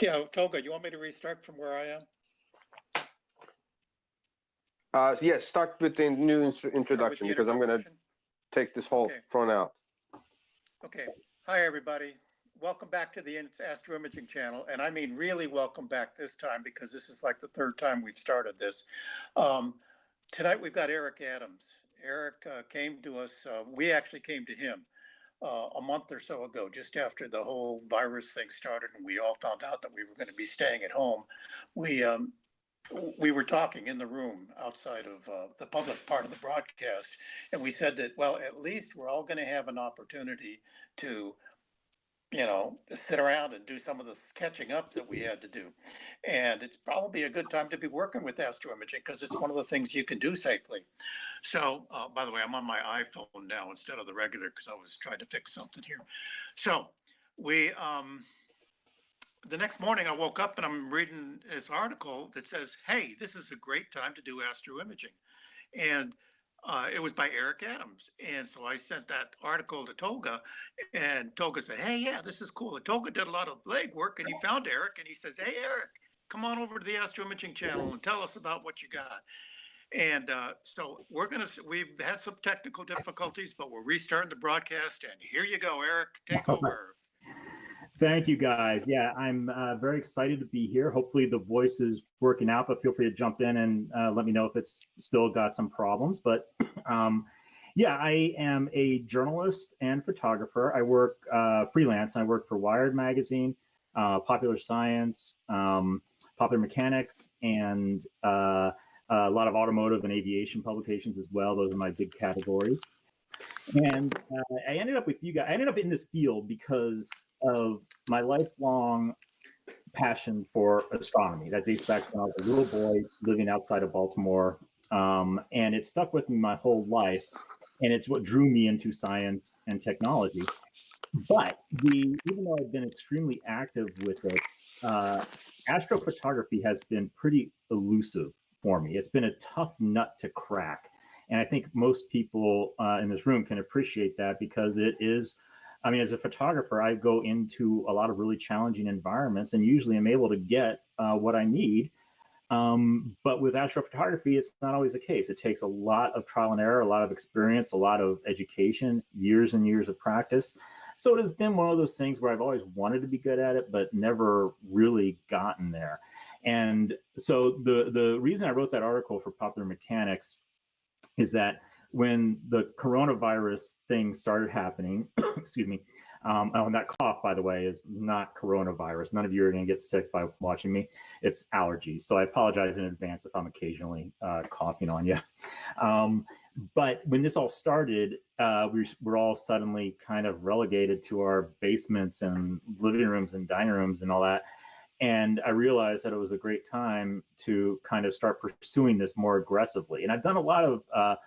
Yeah, Tolga, you want me to restart from where I am? Yes, start with the new introduction because I'm going to take this whole front out. Okay. Hi, everybody. Welcome back to the Astro Imaging channel. And I mean, really welcome back this time because this is like the third time we've started this. Tonight, we've got Eric Adams. Eric came to us. We actually came to him a month or so ago, just after the whole virus thing started and we all found out that we were going to be staying at home. We were talking in the room outside of the public part of the broadcast, and we said that, well, at least we're all going to have an opportunity to, you know, sit around and do some of the catching up that we had to do. And it's probably a good time to be working with astro imaging because it's one of the things you can do safely. So, by the way, I'm on my iPhone now instead of the regular because I was trying to fix something here. So we, the next morning I woke up and I'm reading this article that says, hey, this is a great time to do astro imaging. And it was by Eric Adams. And so I sent that article to Tolga and Tolga said, hey, yeah, this is cool. And Tolga did a lot of legwork and he found Eric and he says, hey, Eric, come on over to the Astro Imaging channel and tell us about what you got. And so we've had some technical difficulties, but we're restarting the broadcast. And here you go, Eric, take over. Thank you, guys. Yeah, I'm very excited to be here. Hopefully the voice is working out, but feel free to jump in and let me know if it's still got some problems. But yeah, I am a journalist and photographer. I work freelance. I work for Wired Magazine, Popular Science, Popular Mechanics, and a lot of automotive and aviation publications as well. Those are my big categories. And I ended up with you guys. I ended up in this field because of my lifelong passion for astronomy that dates back to when I was a little boy living outside of Baltimore. And it stuck with me my whole life. And it's what drew me into science and technology. But even though I've been extremely active with it, astrophotography has been pretty elusive for me. It's been a tough nut to crack. And I think most people in this room can appreciate that because it is, I mean, as a photographer, I go into a lot of really challenging environments and usually I'm able to get what I need. But with astrophotography, it's not always the case. It takes a lot of trial and error, a lot of experience, a lot of education, years and years of practice. So it has been one of those things where I've always wanted to be good at it, but never really gotten there. And so the reason I wrote that article for Popular Mechanics is that when the coronavirus thing started happening, excuse me, and that cough, by the way, is not coronavirus. None of you are going to get sick by watching me. It's allergies. So I apologize in advance if I'm occasionally coughing on you. But when this all started, we're all suddenly kind of relegated to our basements and living rooms and dining rooms and all that. And I realized that it was a great time to kind of start pursuing this more aggressively. And I've done a lot of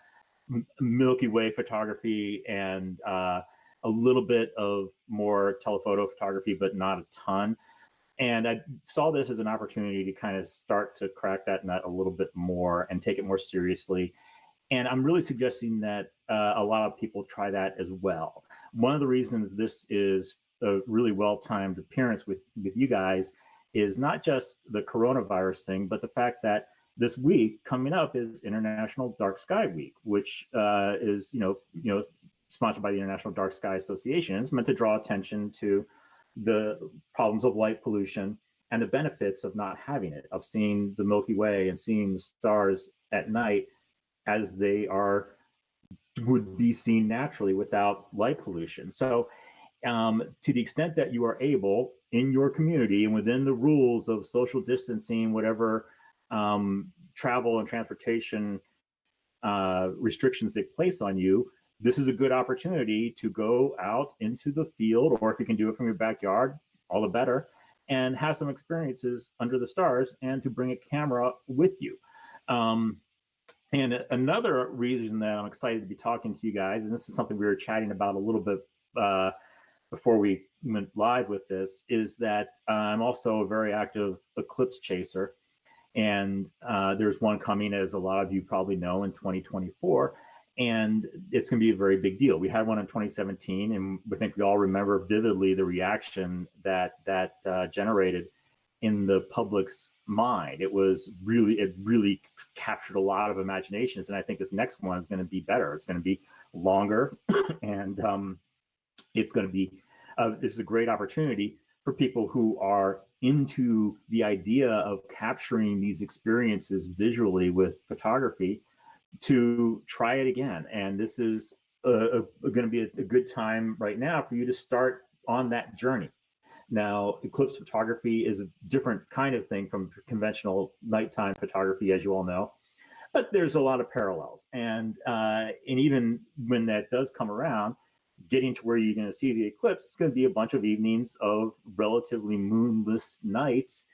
Milky Way photography and a little bit of more telephoto photography, but not a ton. And I saw this as an opportunity to kind of start to crack that nut a little bit more and take it more seriously. And I'm really suggesting that a lot of people try that as well. One of the reasons this is a really well-timed appearance with you guys is not just the coronavirus thing, but the fact that this week coming up is International Dark Sky Week, which is sponsored by the International Dark Sky Association. It's meant to draw attention to the problems of light pollution and the benefits of not having it, of seeing the Milky Way and seeing the stars at night as they would be seen naturally without light pollution. So to the extent that you are able in your community and within the rules of social distancing, whatever travel and transportation restrictions they place on you, this is a good opportunity to go out into the field, or if you can do it from your backyard, all the better, and have some experiences under the stars and to bring a camera with you. And another reason that I'm excited to be talking to you guys, and this is something we were chatting about a little bit before we went live with this, is that I'm also a very active eclipse chaser. And there's one coming, as a lot of you probably know, in 2024. And it's going to be a very big deal. We had one in 2017, and I think we all remember vividly the reaction that generated in the public's mind. It really captured a lot of imaginations. And I think this next one is going to be better. It's going to be longer, and it's going to be, this is a great opportunity for people who are into the idea of capturing these experiences visually with photography to try it again. And this is going to be a good time right now for you to start on that journey. Now, eclipse photography is a different kind of thing from conventional nighttime photography, as you all know, but there's a lot of parallels. And even when that does come around, getting to where you're going to see the eclipse, it's going to be a bunch of evenings of relatively moonless nights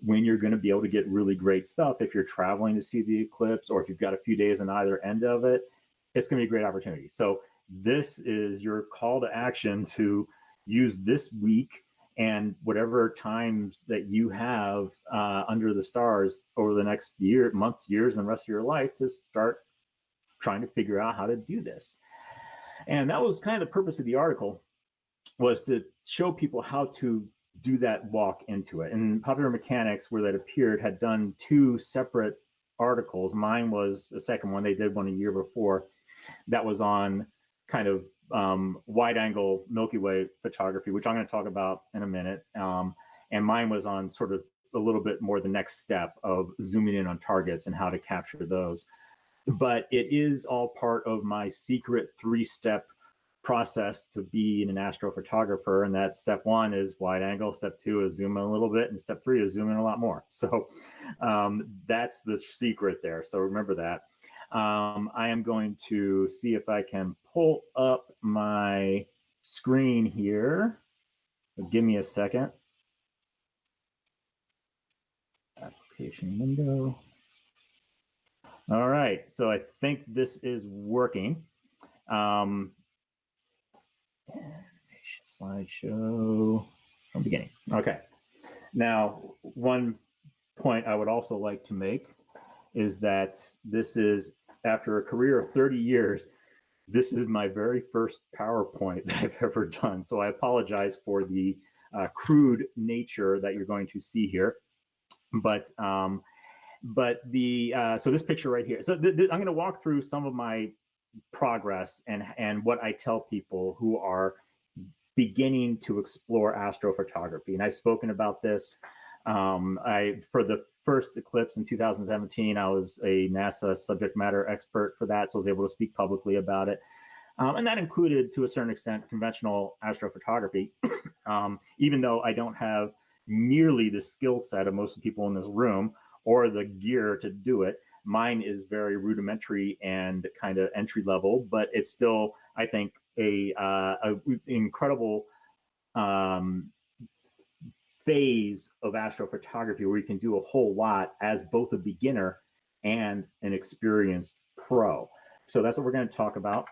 when you're going to be able to get really great stuff. If you're traveling to see the eclipse, or if you've got a few days on either end of it, it's going to be a great opportunity. So this is your call to action to use this week and whatever times that you have under the stars over the next year, months, years, and the rest of your life to start trying to figure out how to do this. And that was kind of the purpose of the article, was to show people how to do that walk into it. And Popular Mechanics, where that appeared, had done 2 separate articles. Mine was the second one. They did one a year before. That was on kind of wide angle Milky Way photography, which I'm going to talk about in a minute. And mine was on sort of a little bit more the next step of zooming in on targets and how to capture those. But it is all part of my secret 3-step process to be an astrophotographer. And that step 1 is wide angle, step 2 is zoom in a little bit, and step 3 is zoom in a lot more. So that's the secret there. So remember that. I am going to see if I can pull up my screen here. Give me a second. Application window. All right, so I think this is working. Animation slideshow from beginning. Okay. Now, one point I would also like to make is that this is, after a career of 30 years, this is my very first PowerPoint that I've ever done. So I apologize for the crude nature that you're going to see here. But so this picture right here. So I'm going to walk through some of my progress and what I tell people who are beginning to explore astrophotography. And I've spoken about this. For the first eclipse in 2017, I was a NASA subject matter expert for that, so I was able to speak publicly about it. And that included, to a certain extent, conventional astrophotography, even though I don't have nearly the skill set of most of the people in this room or the gear to do it. Mine is very rudimentary and kind of entry level, but it's still, I think, a incredible phase of astrophotography where you can do a whole lot as both a beginner and an experienced pro. So that's what we're going to talk about.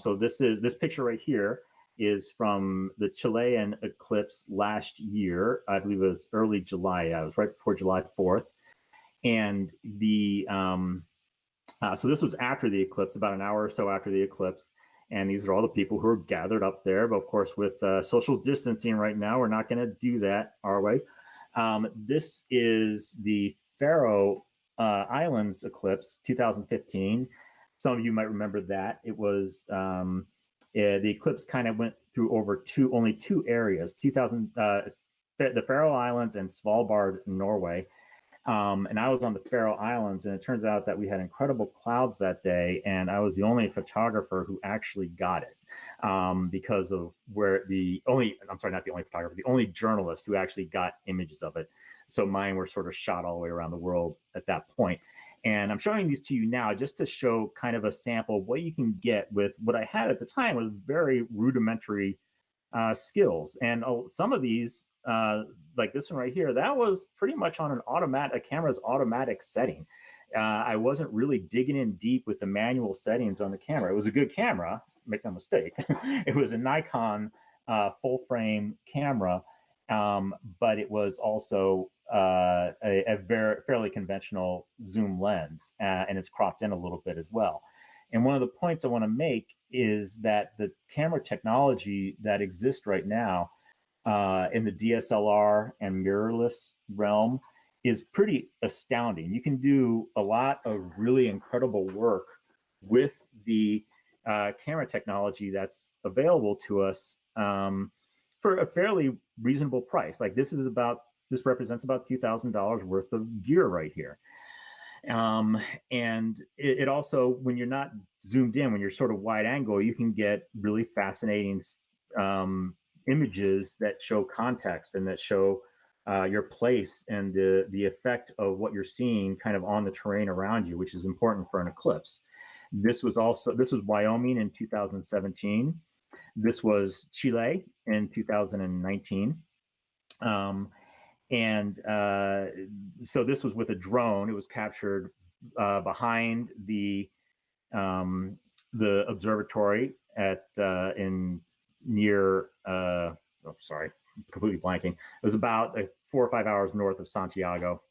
So this picture right here is from the Chilean eclipse last year. I believe it was early July. It was right before July 4th. And so this was after the eclipse, about an hour or so after the eclipse. And these are all the people who are gathered up there. But of course, with social distancing right now, we're not going to do that, are we? This is the Faroe Islands eclipse, 2015. Some of you might remember that. It was the eclipse kind of went through over only two areas, the Faroe Islands and Svalbard, Norway. And I was on the Faroe Islands, and it turns out that we had incredible clouds that day, and I was the only photographer who actually got it because of the only journalist who actually got images of it. So mine were sort of shot all the way around the world at that point. And I'm showing these to you now just to show kind of a sample of what you can get with what I had at the time was very rudimentary skills. And some of these, like this one right here, that was pretty much on a camera's automatic setting. I wasn't really digging in deep with the manual settings on the camera. It was a good camera, make no mistake. It was a Nikon full frame camera, but it was also a fairly conventional zoom lens, and it's cropped in a little bit as well. And one of the points I want to make is that the camera technology that exists right now in the DSLR and mirrorless realm is pretty astounding. You can do a lot of really incredible work with the camera technology that's available to us for a fairly reasonable price. Like this represents about $2,000 worth of gear right here. And it also, when you're not zoomed in, when you're sort of wide angle, you can get really fascinating images that show context and that show your place and the effect of what you're seeing kind of on the terrain around you, which is important for an eclipse. This was Wyoming in 2017. This was Chile in 2019. So this was with a drone. It was captured behind the observatory completely blanking. It was about 4 or 5 hours north of Santiago.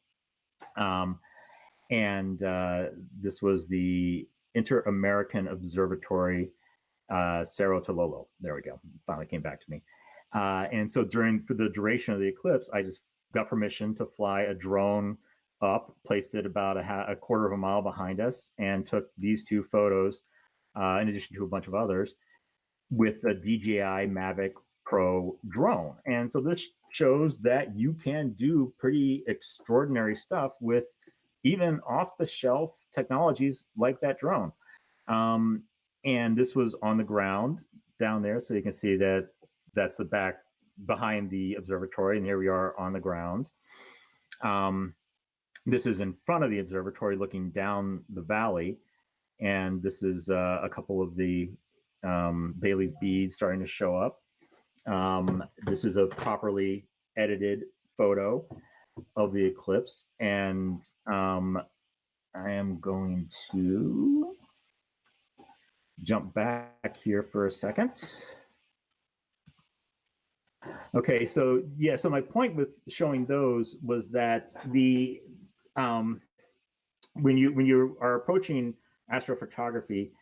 This was the Inter-American Observatory, Cerro Tololo. There we go. Finally came back to me. And so for the duration of the eclipse, I just got permission to fly a drone up, placed it about a quarter of a mile behind us, and took these 2 photos, in addition to a bunch of others, with a DJI Mavic Pro drone. And so this shows that you can do pretty extraordinary stuff with even off-the-shelf technologies like that drone. And this was on the ground down there, so you can see that that's the back behind the observatory, and here we are on the ground. This is in front of the observatory looking down the valley, and this is a couple of the Bailey's beads starting to show up. This is a properly edited photo of the eclipse, and I am going to jump back here for a second. Okay, so my point with showing those was that when you are approaching astrophotography,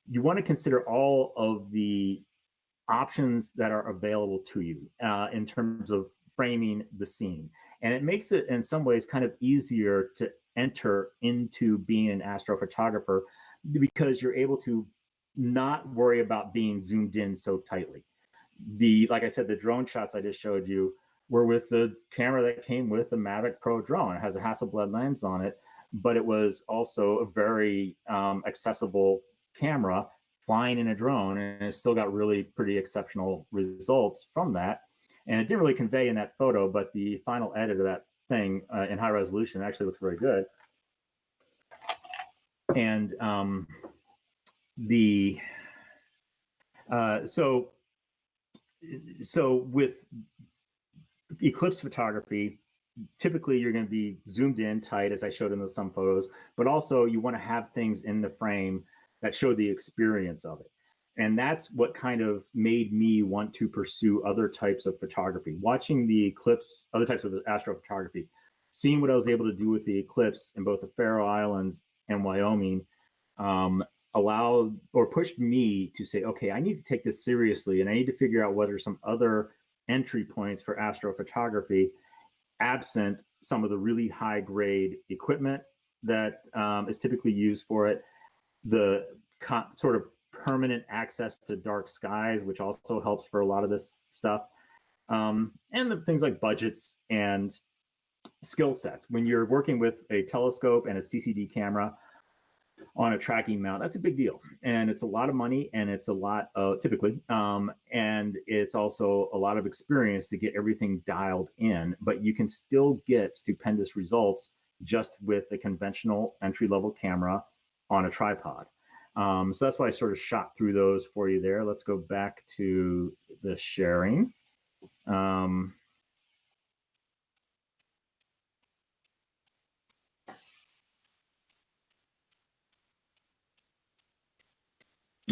you want to consider all of the options that are available to you in terms of framing the scene. And it makes it in some ways kind of easier to enter into being an astrophotographer because you're able to not worry about being zoomed in so tightly. Like I said, the drone shots I just showed you were with the camera that came with the Mavic Pro drone. It has a Hasselblad lens on it, but it was also a very accessible camera flying in a drone, and it still got really pretty exceptional results from that. And it didn't really convey in that photo, but the final edit of that thing in high resolution actually looks very good. And so with eclipse photography, typically you're going to be zoomed in tight, as I showed in some photos, but also you want to have things in the frame that show the experience of it. And that's what kind of made me want to pursue other types of photography. Watching the eclipse, other types of astrophotography, seeing what I was able to do with the eclipse in both the Faroe Islands and Wyoming allowed or pushed me to say, okay, I need to take this seriously, and I need to figure out what are some other entry points for astrophotography absent some of the really high grade equipment that is typically used for it, the sort of permanent access to dark skies, which also helps for a lot of this stuff, and the things like budgets and skill sets. When you're working with a telescope and a CCD camera on a tracking mount, that's a big deal, and it's a lot of money, and it's a lot of typically, and it's also a lot of experience to get everything dialed in. But you can still get stupendous results just with a conventional entry-level camera on a tripod. So that's why I sort of shot through those for you there. Let's go back to the sharing.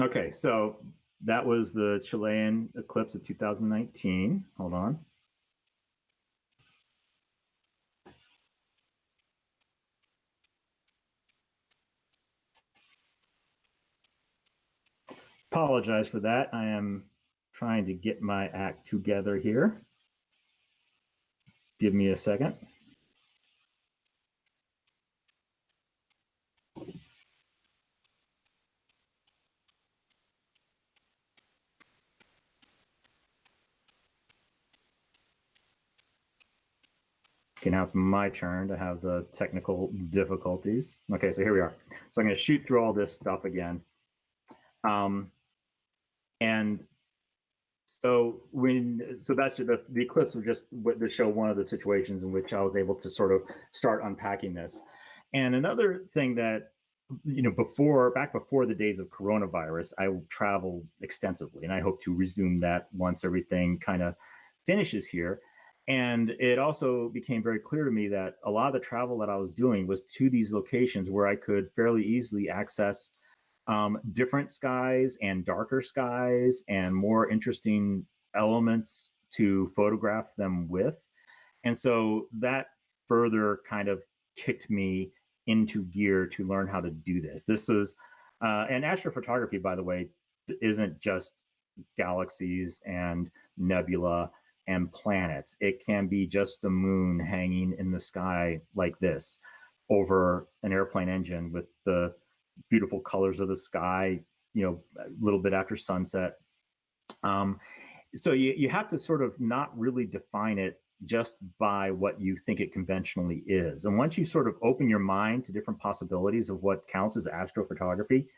Okay, so that was the Chilean eclipse of 2019. Hold on. Apologize for that. I am trying to get my act together here. give me a second. Okay, now it's my turn to have the technical difficulties. Okay, so here we are. So I'm going to shoot through all this stuff again. And so that's the eclipse was just to show one of the situations in which I was able to sort of start unpacking this. And another thing that, back before the days of coronavirus, I traveled extensively, and I hope to resume that once everything kind of finishes here. And it also became very clear to me that a lot of the travel that I was doing was to these locations where I could fairly easily access different skies and darker skies and more interesting elements to photograph them with. And so that further kind of kicked me into gear to learn how to do this. This was, and astrophotography, by the way, isn't just galaxies and nebula and planets. It can be just the moon hanging in the sky like this over an airplane engine with the beautiful colors of the sky, a little bit after sunset. So you have to sort of not really define it just by what you think it conventionally is. And once you sort of open your mind to different possibilities of what counts as astrophotography,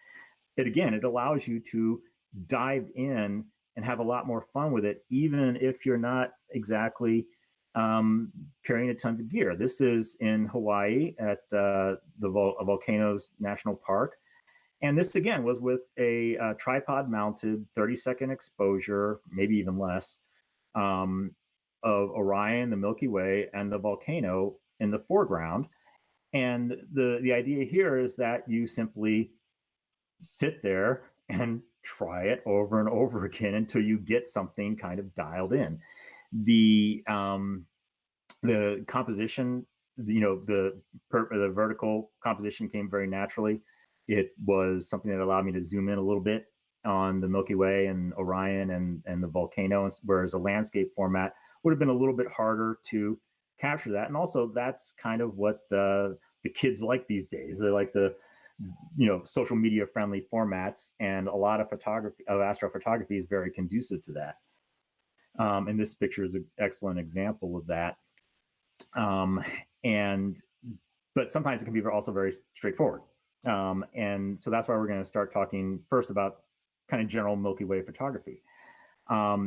it allows you to dive in and have a lot more fun with it, even if you're not exactly carrying a tons of gear. This is in Hawaii at the Volcanoes National Park. And this, again, was with a tripod-mounted 30-second exposure, maybe even less, of Orion, the Milky Way, and the volcano in the foreground. And the idea here is that you simply sit there and try it over and over again until you get something kind of dialed in. The composition, the vertical composition came very naturally. It was something that allowed me to zoom in a little bit on the Milky Way and Orion and the volcano, whereas a landscape format would have been a little bit harder to capture that. And also, that's kind of what the kids like these days. They like the social media friendly formats, and a lot of astrophotography is very conducive to that. And this picture is an excellent example of that. But sometimes it can be also very straightforward. And so that's why we're going to start talking first about kind of general Milky Way photography.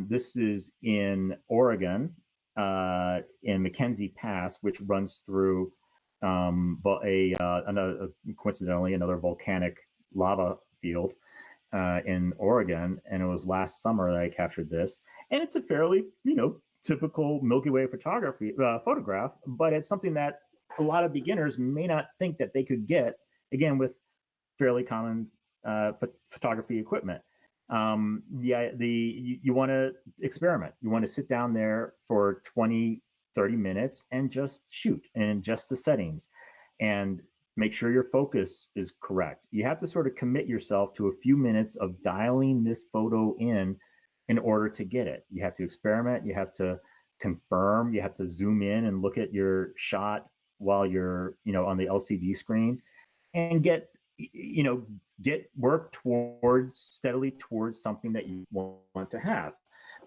This is in Oregon, in Mackenzie Pass, which runs through coincidentally another volcanic lava field in Oregon. And it was last summer that I captured this. And it's a fairly, typical Milky Way photograph, but it's something that a lot of beginners may not think that they could get, again, with fairly common photography equipment. You want to experiment. You want to sit down there for 20, 30 minutes and just shoot and adjust the settings and make sure your focus is correct. You have to sort of commit yourself to a few minutes of dialing this photo in order to get it. You have to experiment. You have to confirm. You have to zoom in and look at your shot while you're, on the LCD screen, and get work steadily towards something that you want to have.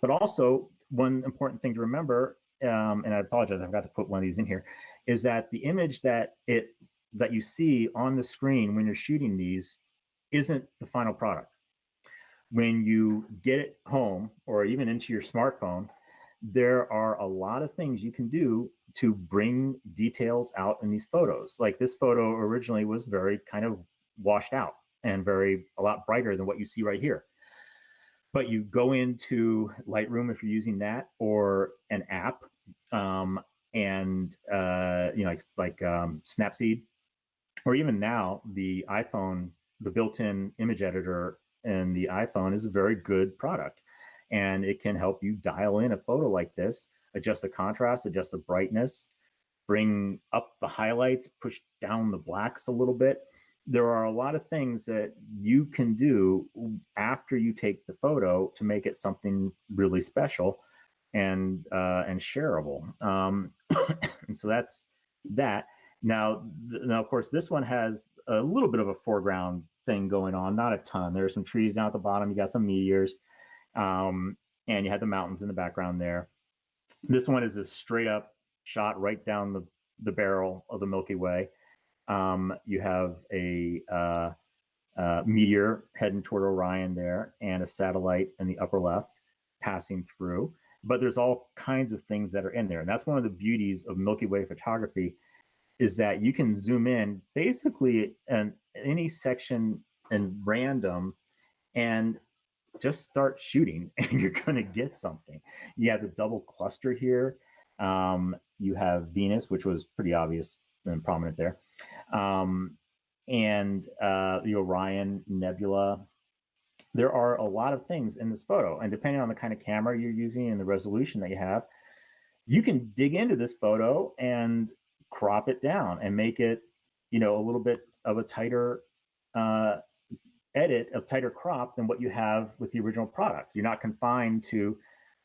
But also, one important thing to remember, and I apologize, I forgot to put one of these in here, is that the image that you see on the screen when you're shooting these isn't the final product. When you get it home or even into your smartphone, there are a lot of things you can do to bring details out in these photos. Like this photo originally was very kind of washed out and a lot brighter than what you see right here. But you go into Lightroom if you're using that, or an app, Snapseed, or even now the iPhone, the built-in image editor in the iPhone is a very good product, and it can help you dial in a photo like this, adjust the contrast, adjust the brightness, bring up the highlights, push down the blacks a little bit. There are a lot of things that you can do after you take the photo to make it something really special. and shareable. And so that's that. Now, of course, this one has a little bit of a foreground thing going on, not a ton. There's some trees down at the bottom. You got some meteors, and you had the mountains in the background there. This one is a straight up shot right down the barrel of the Milky Way. You have a meteor heading toward Orion there, and a satellite in the upper left passing through. But there's all kinds of things that are in there, and that's one of the beauties of Milky Way photography, is that you can zoom in basically in any section and random, and just start shooting, and you're going to get something. You have the double cluster here. You have Venus, which was pretty obvious and prominent there. And the Orion Nebula. There are a lot of things in this photo, and depending on the kind of camera you're using and the resolution that you have, you can dig into this photo and crop it down and make it, a little bit of a tighter edit, of tighter crop than what you have with the original product. You're not confined to,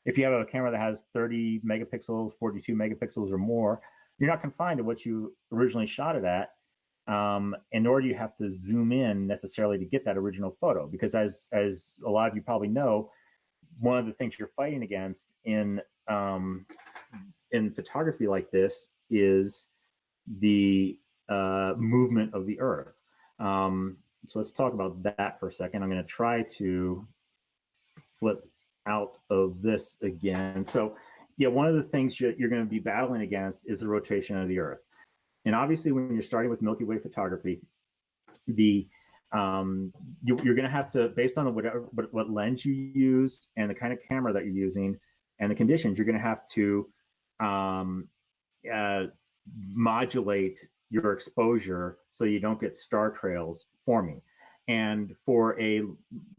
if you have a camera that has 30 megapixels, 42 megapixels or more, you're not confined to what you originally shot it at. And nor do you have to zoom in necessarily to get that original photo, because as a lot of you probably know, one of the things you're fighting against in photography like this is the movement of the Earth. So let's talk about that for a second. I'm going to try to flip out of this again. So yeah, one of the things you're going to be battling against is the rotation of the Earth. And obviously, when you're starting with Milky Way photography, you're going to have to, based on what lens you use and the kind of camera that you're using and the conditions, you're going to have to modulate your exposure so you don't get star trails forming. And for a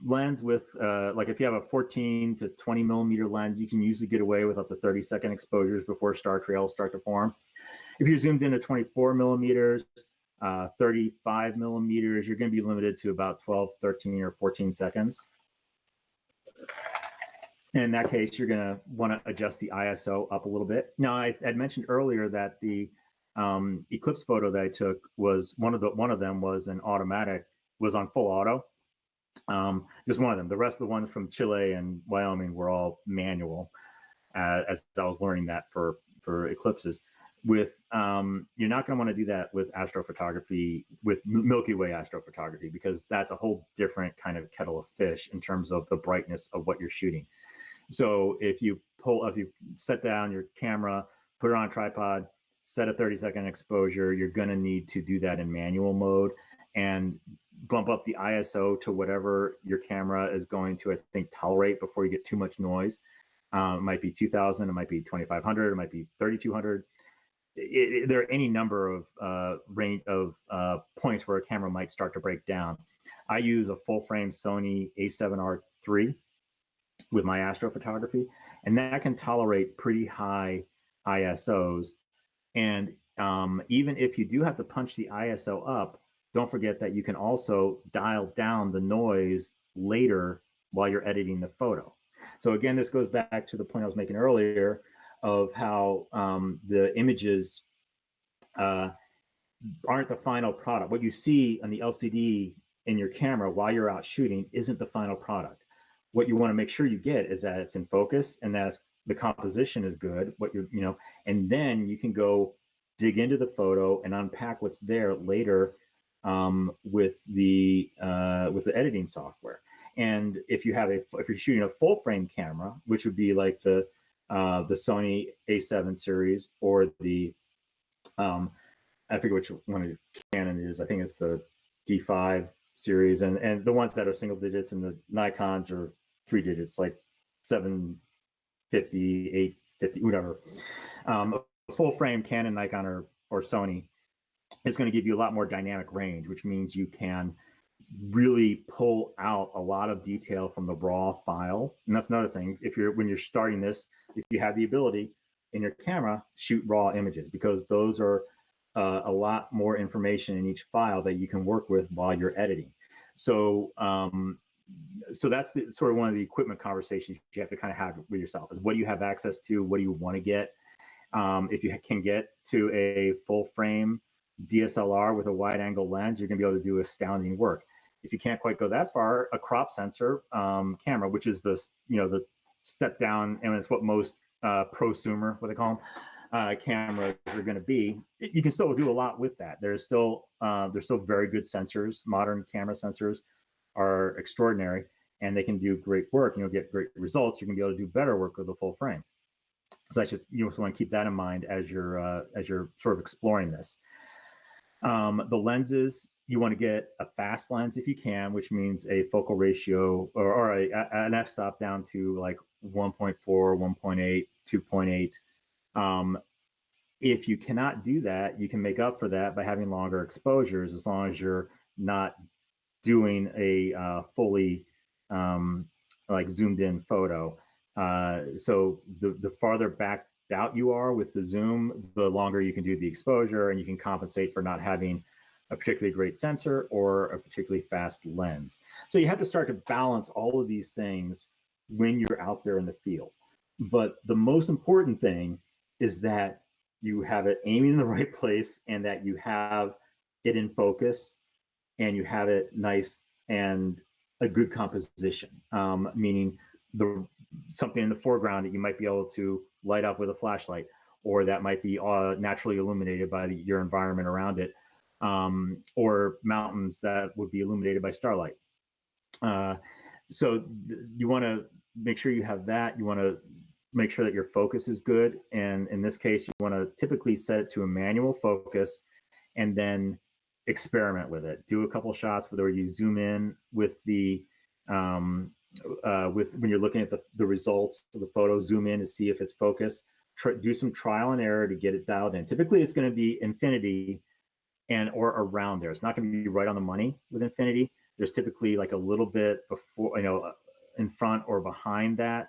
lens with, like if you have a 14 to 20 millimeter lens, you can usually get away with up to 30-second exposures before star trails start to form. If you're zoomed in at 24 millimeters, 35 millimeters, you're going to be limited to about 12, 13, or 14 seconds. In that case, you're going to want to adjust the ISO up a little bit. Now, I had mentioned earlier that the eclipse photo that I took was one of them was an automatic, was on full auto. Just one of them. The rest of the ones from Chile and Wyoming were all manual, as I was learning that for eclipses. With you're not going to want to do that with astrophotography, with Milky Way astrophotography, because that's a whole different kind of kettle of fish in terms of the brightness of what you're shooting. So if you set down your camera, put it on a tripod, set a 30-second exposure, you're going to need to do that in manual mode and bump up the ISO to whatever your camera is going to, I think, tolerate before you get too much noise. It might be 2000, it might be 2500, it might be 3200. There are any number of range of points where a camera might start to break down. I use a full frame Sony A7R III with my astrophotography, and that can tolerate pretty high ISOs. And even if you do have to punch the ISO up, don't forget that you can also dial down the noise later while you're editing the photo. So again, this goes back to the point I was making earlier of how the images aren't the final product. What you see on the LCD in your camera while you're out shooting isn't the final product. What you want to make sure you get is that it's in focus and that the composition is good. And then you can go dig into the photo and unpack what's there later with the editing software. And if you're shooting a full frame camera, which would be like the Sony A7 series or the I forget which one of Canon is. I think it's the D5 series, and the ones that are single digits, and the Nikons are 3 digits, like 750, 850, whatever. A full frame Canon, Nikon, or Sony is going to give you a lot more dynamic range, which means you can really pull out a lot of detail from the raw file. And that's another thing. When you're starting this, if you have the ability in your camera, shoot raw images, because those are a lot more information in each file that you can work with while you're editing. So so that's sort of one of the equipment conversations you have to kind of have with yourself is what do you have access to? What do you want to get? If you can get to a full frame DSLR with a wide angle lens, you're going to be able to do astounding work. If you can't quite go that far, a crop sensor camera, which is the step down, and it's what most prosumer, what they call them, cameras are going to be. You can still do a lot with that. There's still very good sensors. Modern camera sensors are extraordinary, and they can do great work, and you'll get great results. You're going to be able to do better work with a full frame. So that's just, you also want to keep that in mind as you're sort of exploring this. The lenses, you want to get a fast lens if you can, which means a focal ratio or an f-stop down to like 1.4, 1.8, 2.8. If you cannot do that, you can make up for that by having longer exposures, as long as you're not doing a fully like zoomed in photo. So the farther back out you are with the zoom, the longer you can do the exposure, and you can compensate for not having a particularly great sensor or a particularly fast lens. So you have to start to balance all of these things when you're out there in the field. But the most important thing is that you have it aiming in the right place, and that you have it in focus, and you have it nice and a good composition, meaning something in the foreground that you might be able to light up with a flashlight, or that might be naturally illuminated by your environment around it, or mountains that would be illuminated by starlight. So you want to make sure you have that. You want to make sure that your focus is good. And in this case, you want to typically set it to a manual focus, and then experiment with it. Do a couple shots where you zoom in with the when you're looking at the results of the photo, zoom in to see if it's focused. Do some trial and error to get it dialed in. Typically, it's going to be infinity or around there. It's not going to be right on the money with infinity. There's typically like a little bit before, in front or behind that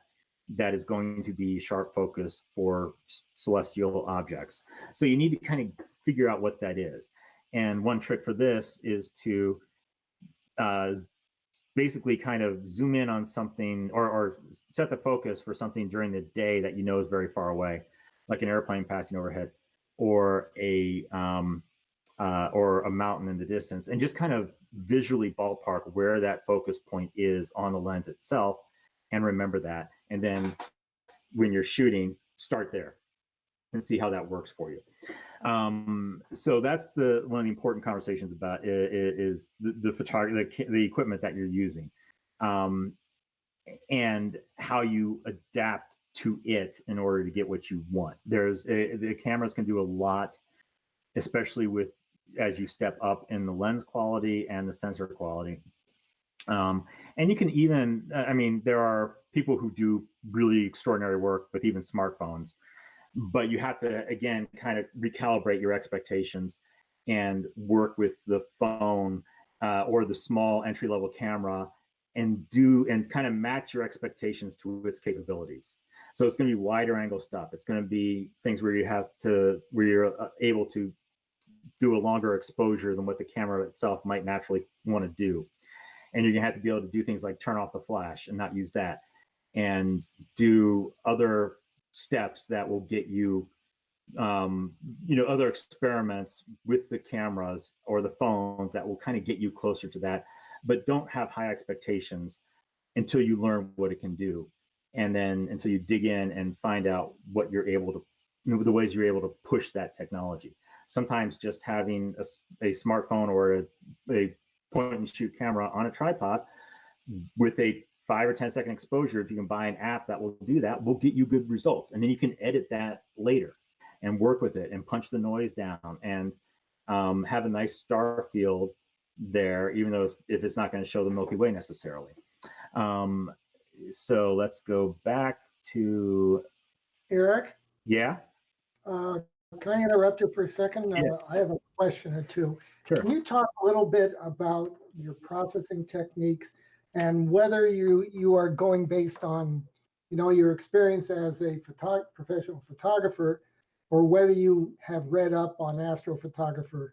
is going to be sharp focus for celestial objects. So you need to kind of figure out what that is. And one trick for this is to basically kind of zoom in on something, or set the focus for something during the day that you know is very far away, like an airplane passing overhead, or a mountain in the distance, and just kind of visually ballpark where that focus point is on the lens itself, and remember that. And then when you're shooting, start there and see how that works for you. So that's one of the important conversations about is the photography, the equipment that you're using, and how you adapt to it in order to get what you want. The cameras can do a lot, especially as you step up in the lens quality and the sensor quality. And you can even, there are people who do really extraordinary work with even smartphones, but you have to, again, kind of recalibrate your expectations and work with the phone or the small entry-level camera, and kind of match your expectations to its capabilities. So it's going to be wider angle stuff. It's going to be things where you're able to do a longer exposure than what the camera itself might naturally want to do. And you're going to have to be able to do things like turn off the flash and not use that, and do other steps that will get you, other experiments with the cameras or the phones that will kind of get you closer to that. But don't have high expectations until you learn what it can do. And then until you dig in and find out what you're able to, the ways you're able to push that technology. Sometimes just having a smartphone or a point and shoot camera on a tripod with a 5 or 10 second exposure, if you can buy an app that will do that, will get you good results. And then you can edit that later and work with it and punch the noise down and have a nice star field there, even though if it's not going to show the Milky Way necessarily. So let's go back to Eric. Yeah. Can I interrupt you for a second? Yeah. I have a question or two. Sure. Can you talk a little bit about your processing techniques and whether you are going based on, your experience as a professional photographer, or whether you have read up on astrophotographer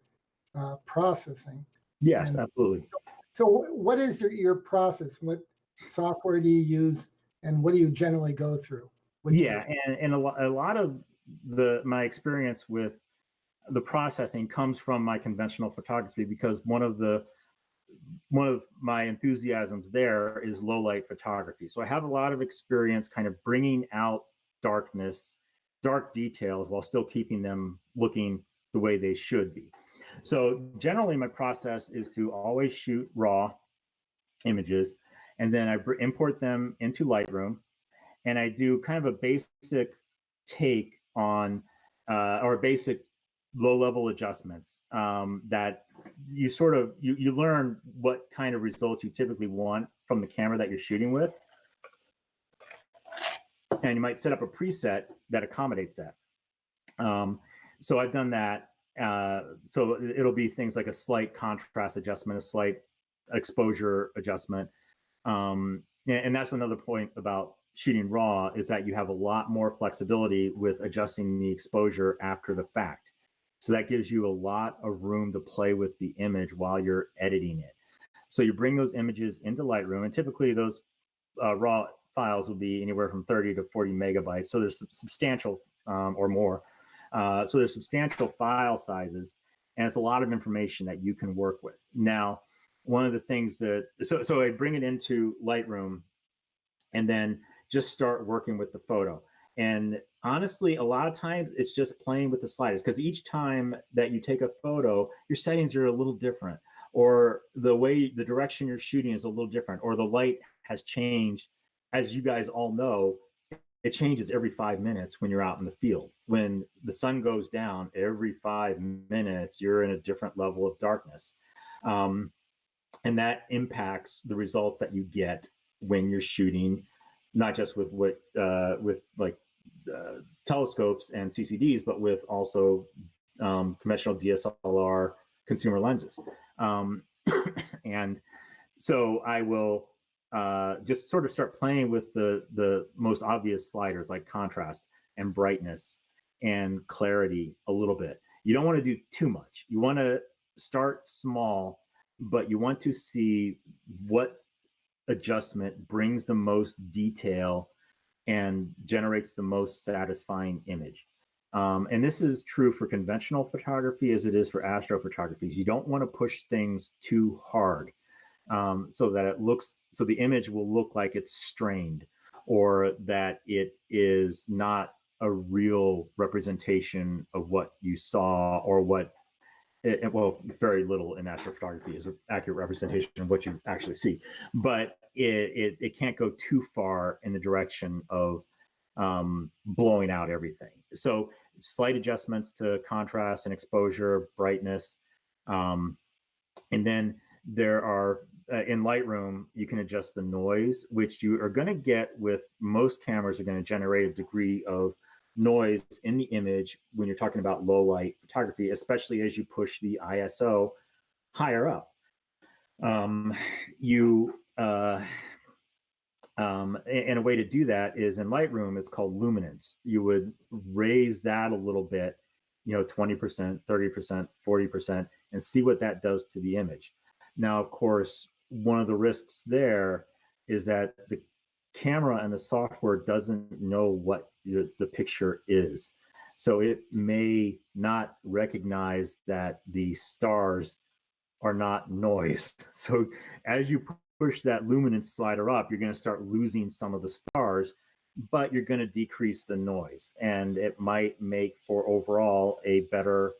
processing? Yes, absolutely. So what is your process? What software do you use, and what do you generally go through? Yeah, and a lot of my experience with the processing comes from my conventional photography, because one of my enthusiasms there is low light photography. So I have a lot of experience kind of bringing out darkness, dark details, while still keeping them looking the way they should be. So generally my process is to always shoot raw images, and then I import them into Lightroom, and I do kind of a basic take on or basic low-level adjustments that you sort of you learn what kind of results you typically want from the camera that you're shooting with, and you might set up a preset that accommodates that. So I've done that. So it'll be things like a slight contrast adjustment, a slight exposure adjustment, and that's another point about shooting raw, is that you have a lot more flexibility with adjusting the exposure after the fact. So that gives you a lot of room to play with the image while you're editing it. So you bring those images into Lightroom, and typically those raw files will be anywhere from 30 to 40 megabytes. So there's substantial or more. So there's substantial file sizes, and it's a lot of information that you can work with. Now, one of the things that, so I bring it into Lightroom and then just start working with the photo. And honestly, a lot of times it's just playing with the sliders, because each time that you take a photo, your settings are a little different, or the direction you're shooting is a little different, or the light has changed. As you guys all know, it changes every 5 minutes when you're out in the field. When the sun goes down, every 5 minutes, you're in a different level of darkness. And that impacts the results that you get when you're shooting, not just with telescopes and CCDs, but with also conventional DSLR consumer lenses. And so I will just sort of start playing with the most obvious sliders, like contrast and brightness and clarity a little bit. You don't want to do too much. You want to start small, but you want to see what adjustment brings the most detail and generates the most satisfying image. And this is true for conventional photography as it is for astrophotography. You don't want to push things too hard, so that so the image will look like it's strained, or that it is not a real representation of what you saw, or well, very little in astrophotography is an accurate representation of what you actually see, but it can't go too far in the direction of blowing out everything. So slight adjustments to contrast and exposure, brightness, and then there are in Lightroom you can adjust the noise, which you are going to get with most cameras are going to generate a degree of noise in the image when you're talking about low light photography, especially as you push the ISO higher up. And a way to do that is in Lightroom, it's called luminance. You would raise that a little bit, 20%, 30%, 40%, and see what that does to the image. Now, of course, one of the risks there is that the camera and the software doesn't know what the picture is. So it may not recognize that the stars are not noise. So as you push that luminance slider up, you're going to start losing some of the stars, but you're going to decrease the noise. And it might make for overall a better,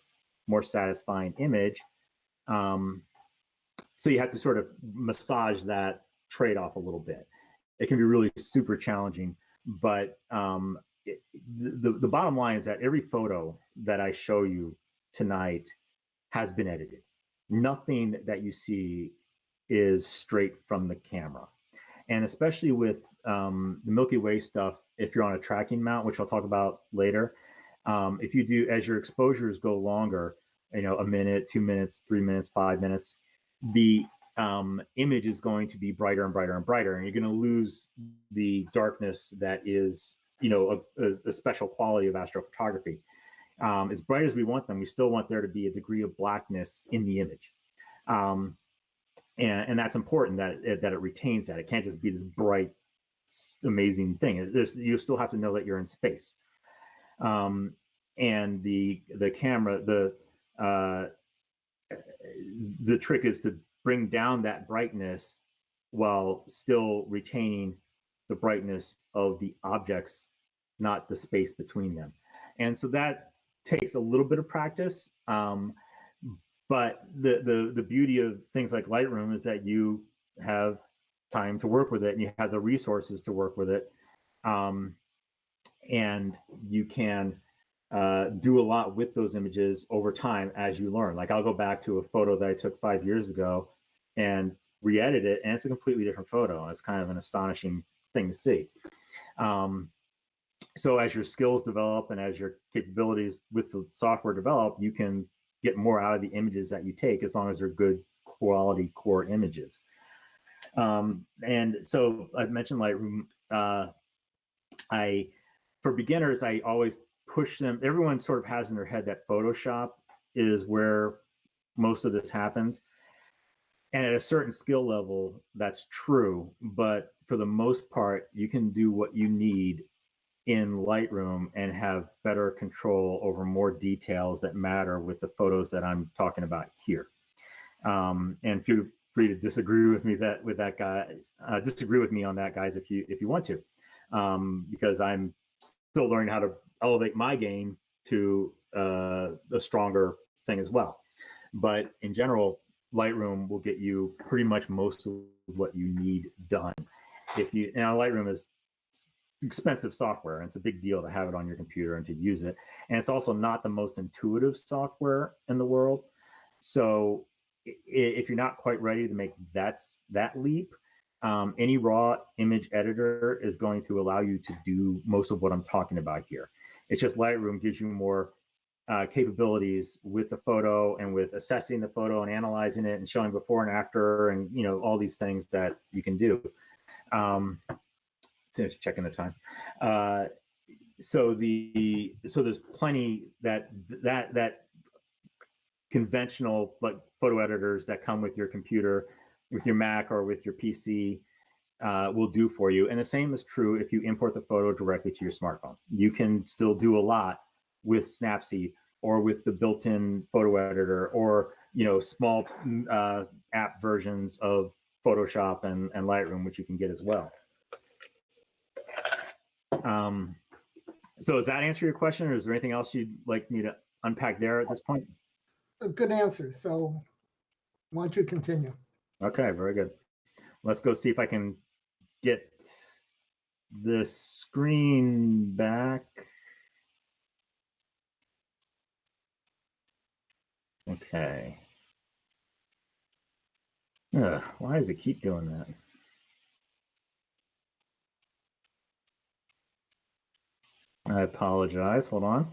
more satisfying image. So you have to sort of massage that trade-off a little bit. It can be really super challenging, but the bottom line is that every photo that I show you tonight has been edited. Nothing that you see is straight from the camera. And especially with the Milky Way stuff, if you're on a tracking mount, which I'll talk about later, if you do, as your exposures go longer, a minute, 2 minutes, 3 minutes, 5 minutes, the image is going to be brighter and brighter and brighter, and you're going to lose the darkness that is, a special quality of astrophotography. As bright as we want them, we still want there to be a degree of blackness in the image. and that's important that it retains that. It can't just be this bright, amazing thing. You still have to know that you're in space. And the camera, the trick is to bring down that brightness while still retaining the brightness of the objects, not the space between them. And so that takes a little bit of practice. But the beauty of things like Lightroom is that you have time to work with it and you have the resources to work with it. And you can do a lot with those images over time as you learn. Like I'll go back to a photo that I took 5 years ago and re-edit it, and it's a completely different photo. It's kind of an astonishing thing to see. So as your skills develop and as your capabilities with the software develop, you can get more out of the images that you take as long as they're good quality core images. And so I've mentioned Lightroom. For beginners, I always push them. Everyone sort of has in their head that Photoshop is where most of this happens. And at a certain skill level, that's true. But for the most part, you can do what you need in Lightroom and have better control over more details that matter with the photos that I'm talking about here. And feel free to disagree with me disagree with me on that, guys, if you want to, because I'm still learning how to elevate my game to a stronger thing as well. But in general, Lightroom will get you pretty much most of what you need done. Lightroom is expensive software, and it's a big deal to have it on your computer and to use it. And it's also not the most intuitive software in the world. So if you're not quite ready to make that leap, any raw image editor is going to allow you to do most of what I'm talking about here. It's just Lightroom gives you more capabilities with the photo and with assessing the photo and analyzing it and showing before and after, and all these things that you can do. Just checking the time. So there's plenty that conventional like photo editors that come with your computer, with your Mac or with your PC will do for you. And the same is true if you import the photo directly to your smartphone. You can still do a lot with Snapseed or with the built-in photo editor, or small app versions of Photoshop and Lightroom, which you can get as well. So does that answer your question, or is there anything else you'd like me to unpack there at this point? A good answer. So why don't you continue? Okay, very good. Let's go see if I can get the screen back. Okay. Why does it keep doing that? I apologize. Hold on.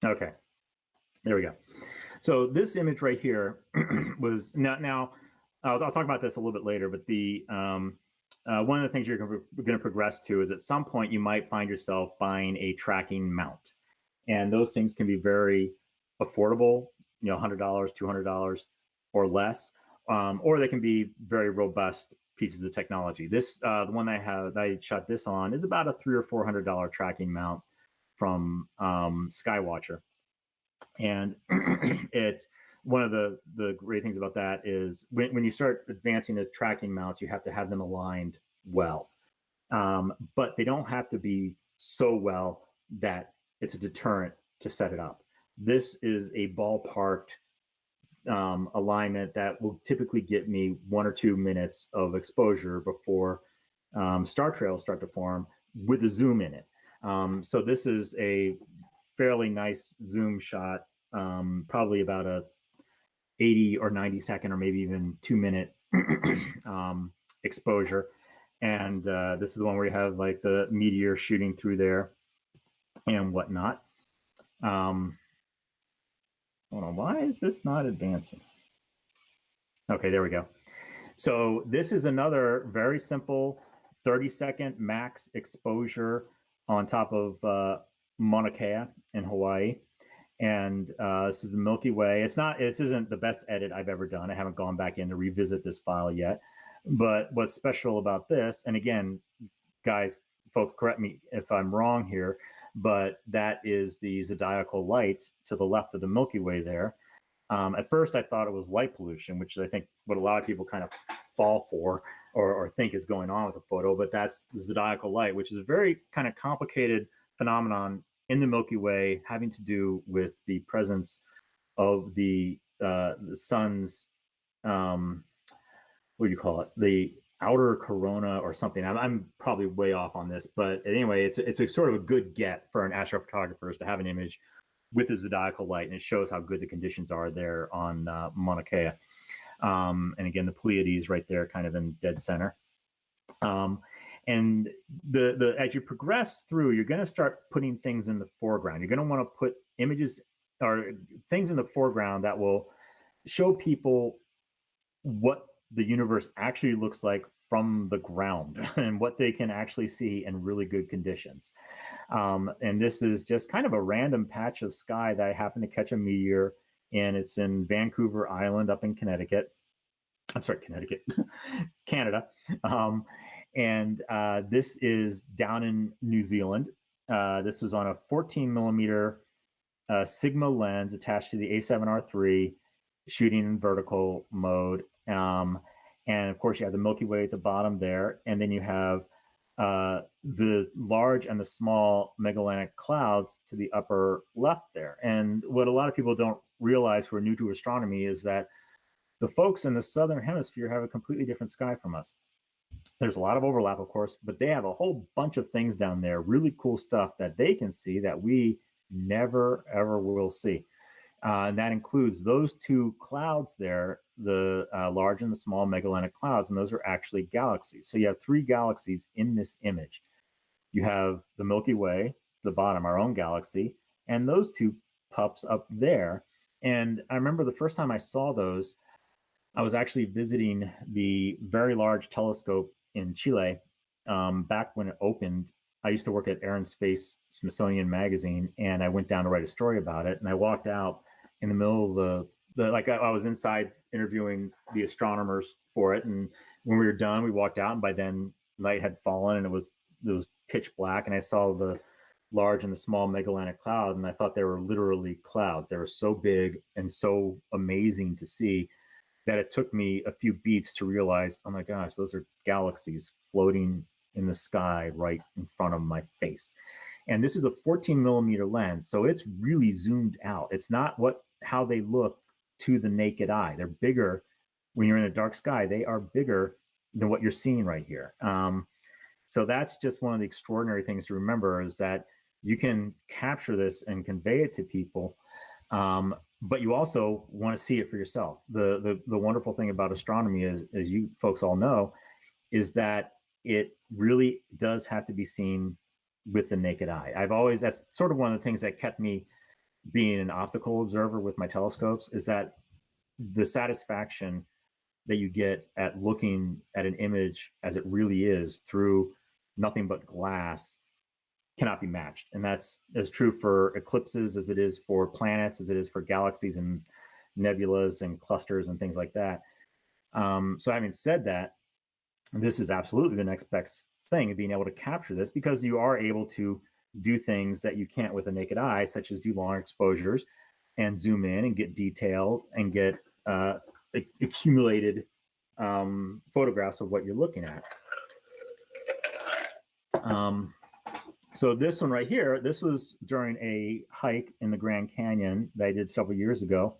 Okay, there we go. So this image right here was now I'll talk about this a little bit later, but the one of the things you're going to progress to is at some point you might find yourself buying a tracking mount, and those things can be very affordable, $100, $200 or less, or they can be very robust pieces of technology. This the one that I shot this on is about a $300 or $400 tracking mount from Skywatcher. And it's one of the great things about that is when you start advancing the tracking mounts, you have to have them aligned well. But they don't have to be so well that it's a deterrent to set it up. This is a ballparked alignment that will typically get me 1 or 2 minutes of exposure before star trails start to form with a zoom in it. So this is a fairly nice zoom shot, probably about a 80 or 90 second or maybe even 2 minute exposure. And this is the one where you have like the meteor shooting through there and whatnot. Hold on, why is this not advancing? Okay, there we go. So this is another very simple 30-second max exposure on top of Mauna Kea in Hawaii. And this is the Milky Way. This isn't the best edit I've ever done. I haven't gone back in to revisit this file yet. But what's special about this, and again, guys, folks, correct me if I'm wrong here, but that is the zodiacal light to the left of the Milky Way there. At first, I thought it was light pollution, which I think what a lot of people kind of fall for or think is going on with the photo, but that's the zodiacal light, which is a very kind of complicated phenomenon in the Milky Way, having to do with the presence of the sun's, what do you call it? The outer corona or something. I'm probably way off on this, but anyway, it's a sort of a good get for an astrophotographer to have an image with the zodiacal light, and it shows how good the conditions are there on Mauna Kea. And again, the Pleiades right there, kind of in dead center. And the as you progress through, you're going to start putting things in the foreground. You're going to want to put images or things in the foreground that will show people what the universe actually looks like from the ground and what they can actually see in really good conditions. And this is just kind of a random patch of sky that I happened to catch a meteor in. It's in Vancouver Island up in Connecticut. I'm sorry, Connecticut, Canada. And this is down in New Zealand. This was on a 14 millimeter Sigma lens attached to the A7R3, shooting in vertical mode. And of course, you have the Milky Way at the bottom there. And then you have the large and the small Magellanic Clouds to the upper left there. And what a lot of people don't realize who are new to astronomy is that the folks in the southern hemisphere have a completely different sky from us. There's a lot of overlap, of course, but they have a whole bunch of things down there, really cool stuff that they can see that we never, ever will see. And that includes those two clouds there, the large and the small Magellanic Clouds, and those are actually galaxies. So you have three galaxies in this image. You have the Milky Way, the bottom, our own galaxy, and those two pups up there. And I remember the first time I saw those, I was actually visiting the very large telescope in Chile back when it opened. I used to work at Air and Space Smithsonian Magazine, and I went down to write a story about it. And I walked out in the middle of I was inside interviewing the astronomers for it. And when we were done, we walked out, and by then night had fallen and it was pitch black. And I saw the large and the small Magellanic Cloud, and I thought they were literally clouds. They were so big and so amazing to see that it took me a few beats to realize, oh my gosh, those are galaxies floating in the sky right in front of my face. And this is a 14 millimeter lens, so it's really zoomed out. It's not how they look to the naked eye. They're bigger when you're in a dark sky. They are bigger than what you're seeing right here. So that's just one of the extraordinary things to remember, is that you can capture this and convey it to people, but you also want to see it for yourself. The wonderful thing about astronomy is, as you folks all know, is that it really does have to be seen with the naked eye. That's sort of one of the things that kept me being an optical observer with my telescopes, is that the satisfaction that you get at looking at an image as it really is through nothing but glass cannot be matched. And that's as true for eclipses as it is for planets, as it is for galaxies and nebulas and clusters and things like that. So having said that, this is absolutely the next best thing, being able to capture this, because you are able to do things that you can't with a naked eye, such as do long exposures and zoom in and get detailed and get accumulated photographs of what you're looking at. So this one right here, this was during a hike in the Grand Canyon that I did several years ago.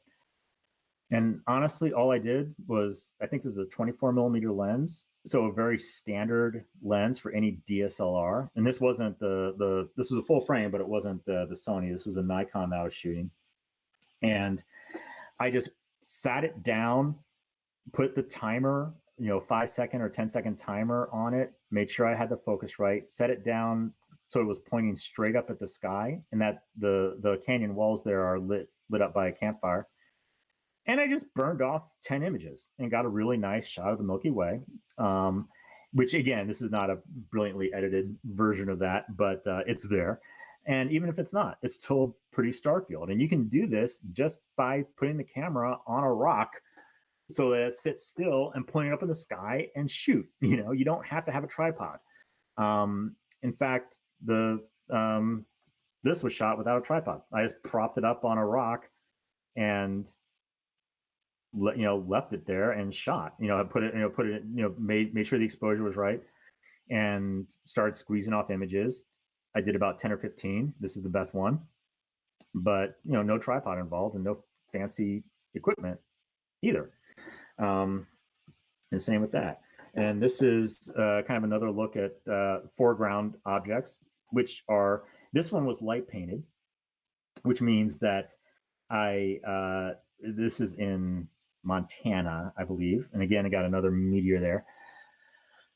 And honestly, all I did was, I think this is a 24 millimeter lens. So a very standard lens for any DSLR. And this wasn't this was a full frame, but it wasn't the Sony. This was a Nikon that I was shooting. And I just sat it down, put the timer, 5-second or 10-second timer on it, made sure I had the focus right, set it down so it was pointing straight up at the sky, and that the canyon walls there are lit up by a campfire. And I just burned off 10 images and got a really nice shot of the Milky Way, which again, this is not a brilliantly edited version of that, but it's there. And even if it's not, it's still a pretty star field. And you can do this just by putting the camera on a rock so that it sits still and pointing up in the sky and shoot. You don't have to have a tripod. In fact, this was shot without a tripod. I just propped it up on a rock and left it there and shot. I put it, made sure the exposure was right, and started squeezing off images. I did about 10 or 15. This is the best one, but no tripod involved and no fancy equipment either. And same with that. And this is kind of another look at foreground objects, this one was light painted, which means that this is in Montana, I believe. And again, I got another meteor there.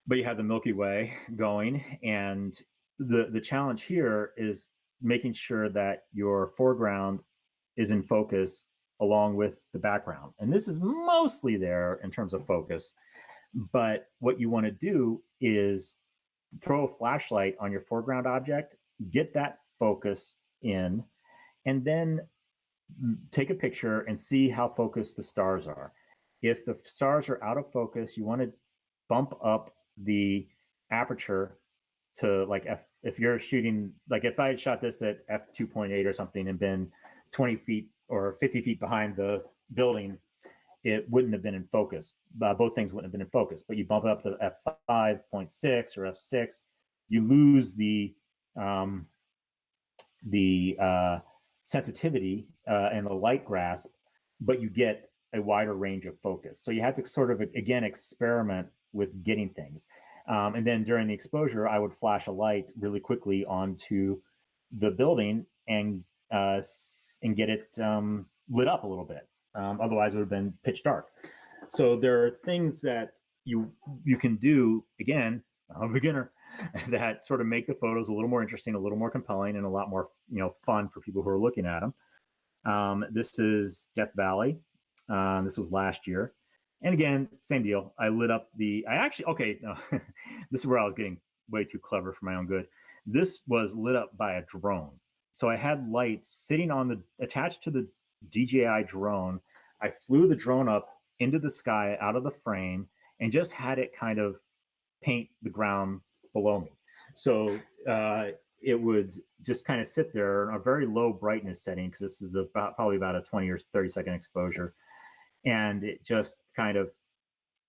But you have the Milky Way going, and the challenge here is making sure that your foreground is in focus along with the background. And this is mostly there in terms of focus. But what you want to do is throw a flashlight on your foreground object, get that focus in, and then take a picture and see how focused the stars are. If the stars are out of focus, you want to bump up the aperture to if you're shooting, if I had shot this at f2.8 or something and been 20 feet or 50 feet behind the building, it wouldn't have been in focus. Both things wouldn't have been in focus, but you bump it up to f5.6 or f6, you lose the sensitivity and the light grasp, but you get a wider range of focus. So you have to sort of, again, experiment with getting things. And then during the exposure, I would flash a light really quickly onto the building and get it lit up a little bit. Otherwise, it would have been pitch dark. So there are things that you can do, again, I'm a beginner, that sort of make the photos a little more interesting, a little more compelling, and a lot more fun for people who are looking at them. This is Death Valley. This was last year. And again, same deal. I lit up this is where I was getting way too clever for my own good. This was lit up by a drone. So I had lights sitting attached to the DJI drone. I flew the drone up into the sky out of the frame and just had it kind of paint the ground below me. So it would just kind of sit there in a very low brightness setting, because this is probably about a 20 or 30 second exposure. And it just kind of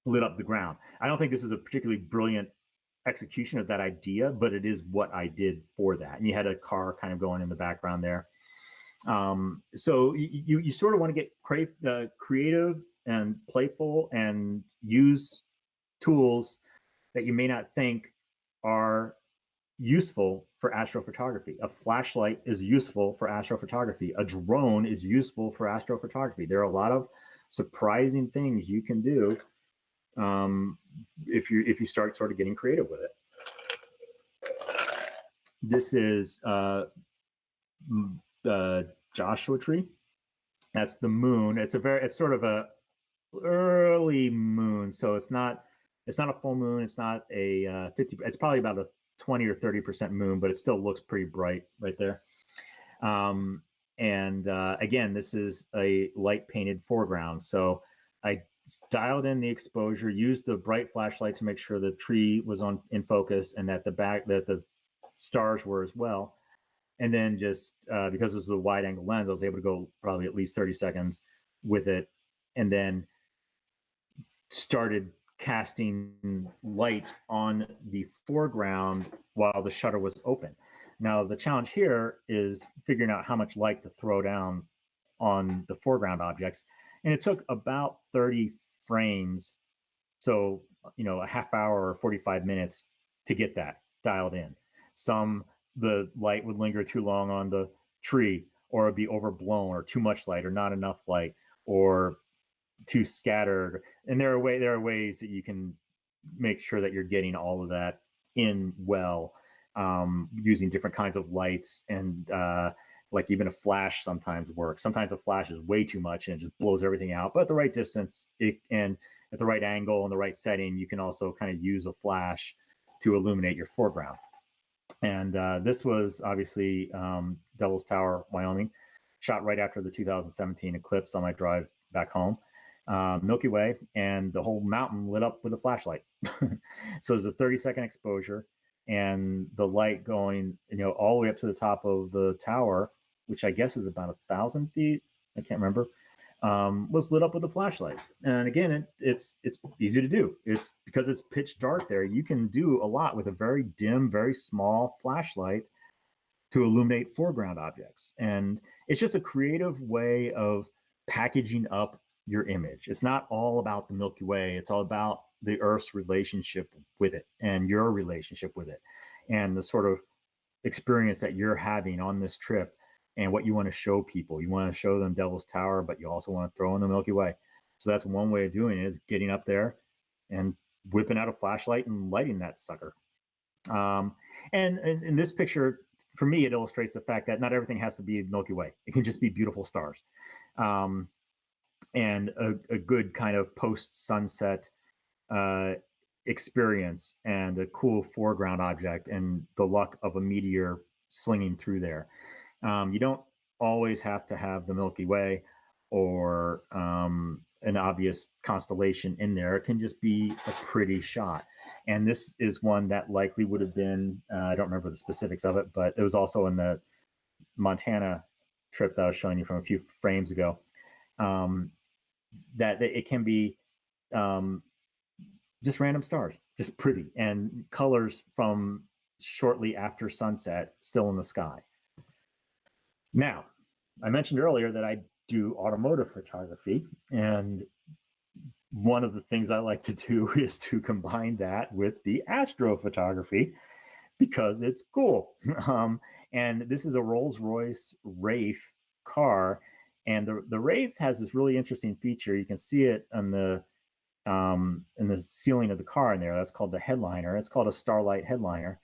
lit up the ground. I don't think this is a particularly brilliant execution of that idea, but it is what I did for that. And you had a car kind of going in the background there. So you sort of want to get creative and playful and use tools that you may not think are useful for astrophotography. A flashlight is useful for astrophotography. A drone is useful for astrophotography. There are a lot of surprising things you can do if you start sort of getting creative with it. This is Joshua Tree. That's the moon. It's sort of a early moon, so it's not a full moon. It's not a 50. It's probably about a 20 or 30% moon, but it still looks pretty bright right there. And again, this is a light painted foreground. So I dialed in the exposure, used a bright flashlight to make sure the tree was in focus, and that the stars were as well. And then just because this was a wide angle lens, I was able to go probably at least 30 seconds with it, and then started casting light on the foreground while the shutter was open. Now, the challenge here is figuring out how much light to throw down on the foreground objects. And it took about 30 frames, so, a half hour or 45 minutes to get that dialed in. The light would linger too long on the tree, or it'd be overblown, or too much light, or not enough light, or too scattered. And there are ways that you can make sure that you're getting all of that in well, using different kinds of lights, and like even a flash sometimes works. Sometimes a flash is way too much and it just blows everything out. But at the right distance and at the right angle and the right setting, you can also kind of use a flash to illuminate your foreground. And this was obviously Devil's Tower, Wyoming, shot right after the 2017 eclipse on my drive back home. Milky Way, and the whole mountain lit up with a flashlight. So it was a 30-second exposure, and the light going, all the way up to the top of the tower, which I guess is about 1,000 feet. I can't remember. Was lit up with a flashlight. And again, it's easy to do. It's because it's pitch dark there. You can do a lot with a very dim, very small flashlight to illuminate foreground objects. And it's just a creative way of packaging up your image. It's not all about the Milky Way. It's all about the Earth's relationship with it and your relationship with it, and the sort of experience that you're having on this trip and what you want to show people. You want to show them Devil's Tower, but you also want to throw in the Milky Way. So that's one way of doing it, is getting up there and whipping out a flashlight and lighting that sucker. And in this picture, for me, it illustrates the fact that not everything has to be Milky Way. It can just be beautiful stars. And a good kind of post-sunset experience, and a cool foreground object, and the luck of a meteor slinging through there. You don't always have to have the Milky Way or an obvious constellation in there. It can just be a pretty shot. And this is one that likely would have been, I don't remember the specifics of it, but it was also in the Montana trip that I was showing you from a few frames ago. That it can be just random stars, just pretty, and colors from shortly after sunset still in the sky. Now, I mentioned earlier that I do automotive photography, and one of the things I like to do is to combine that with the astrophotography, because it's cool. And this is a Rolls-Royce Wraith car, and the Wraith has this really interesting feature. You can see it on in the ceiling of the car in there. That's called the headliner. It's called a Starlight headliner.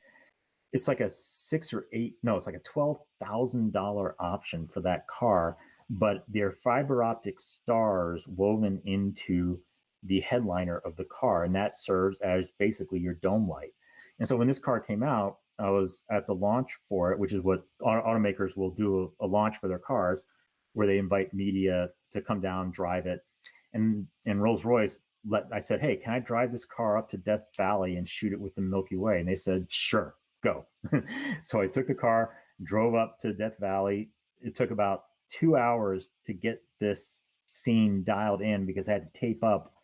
It's like a it's like a $12,000 option for that car, but they're fiber optic stars woven into the headliner of the car, and that serves as basically your dome light. And so when this car came out, I was at the launch for it, which is what automakers will do, a launch for their cars, where they invite media to come down, drive it. And Rolls-Royce, I said, hey, can I drive this car up to Death Valley and shoot it with the Milky Way? And they said, sure, go. So I took the car, drove up to Death Valley. It took about 2 hours to get this scene dialed in, because I had to tape up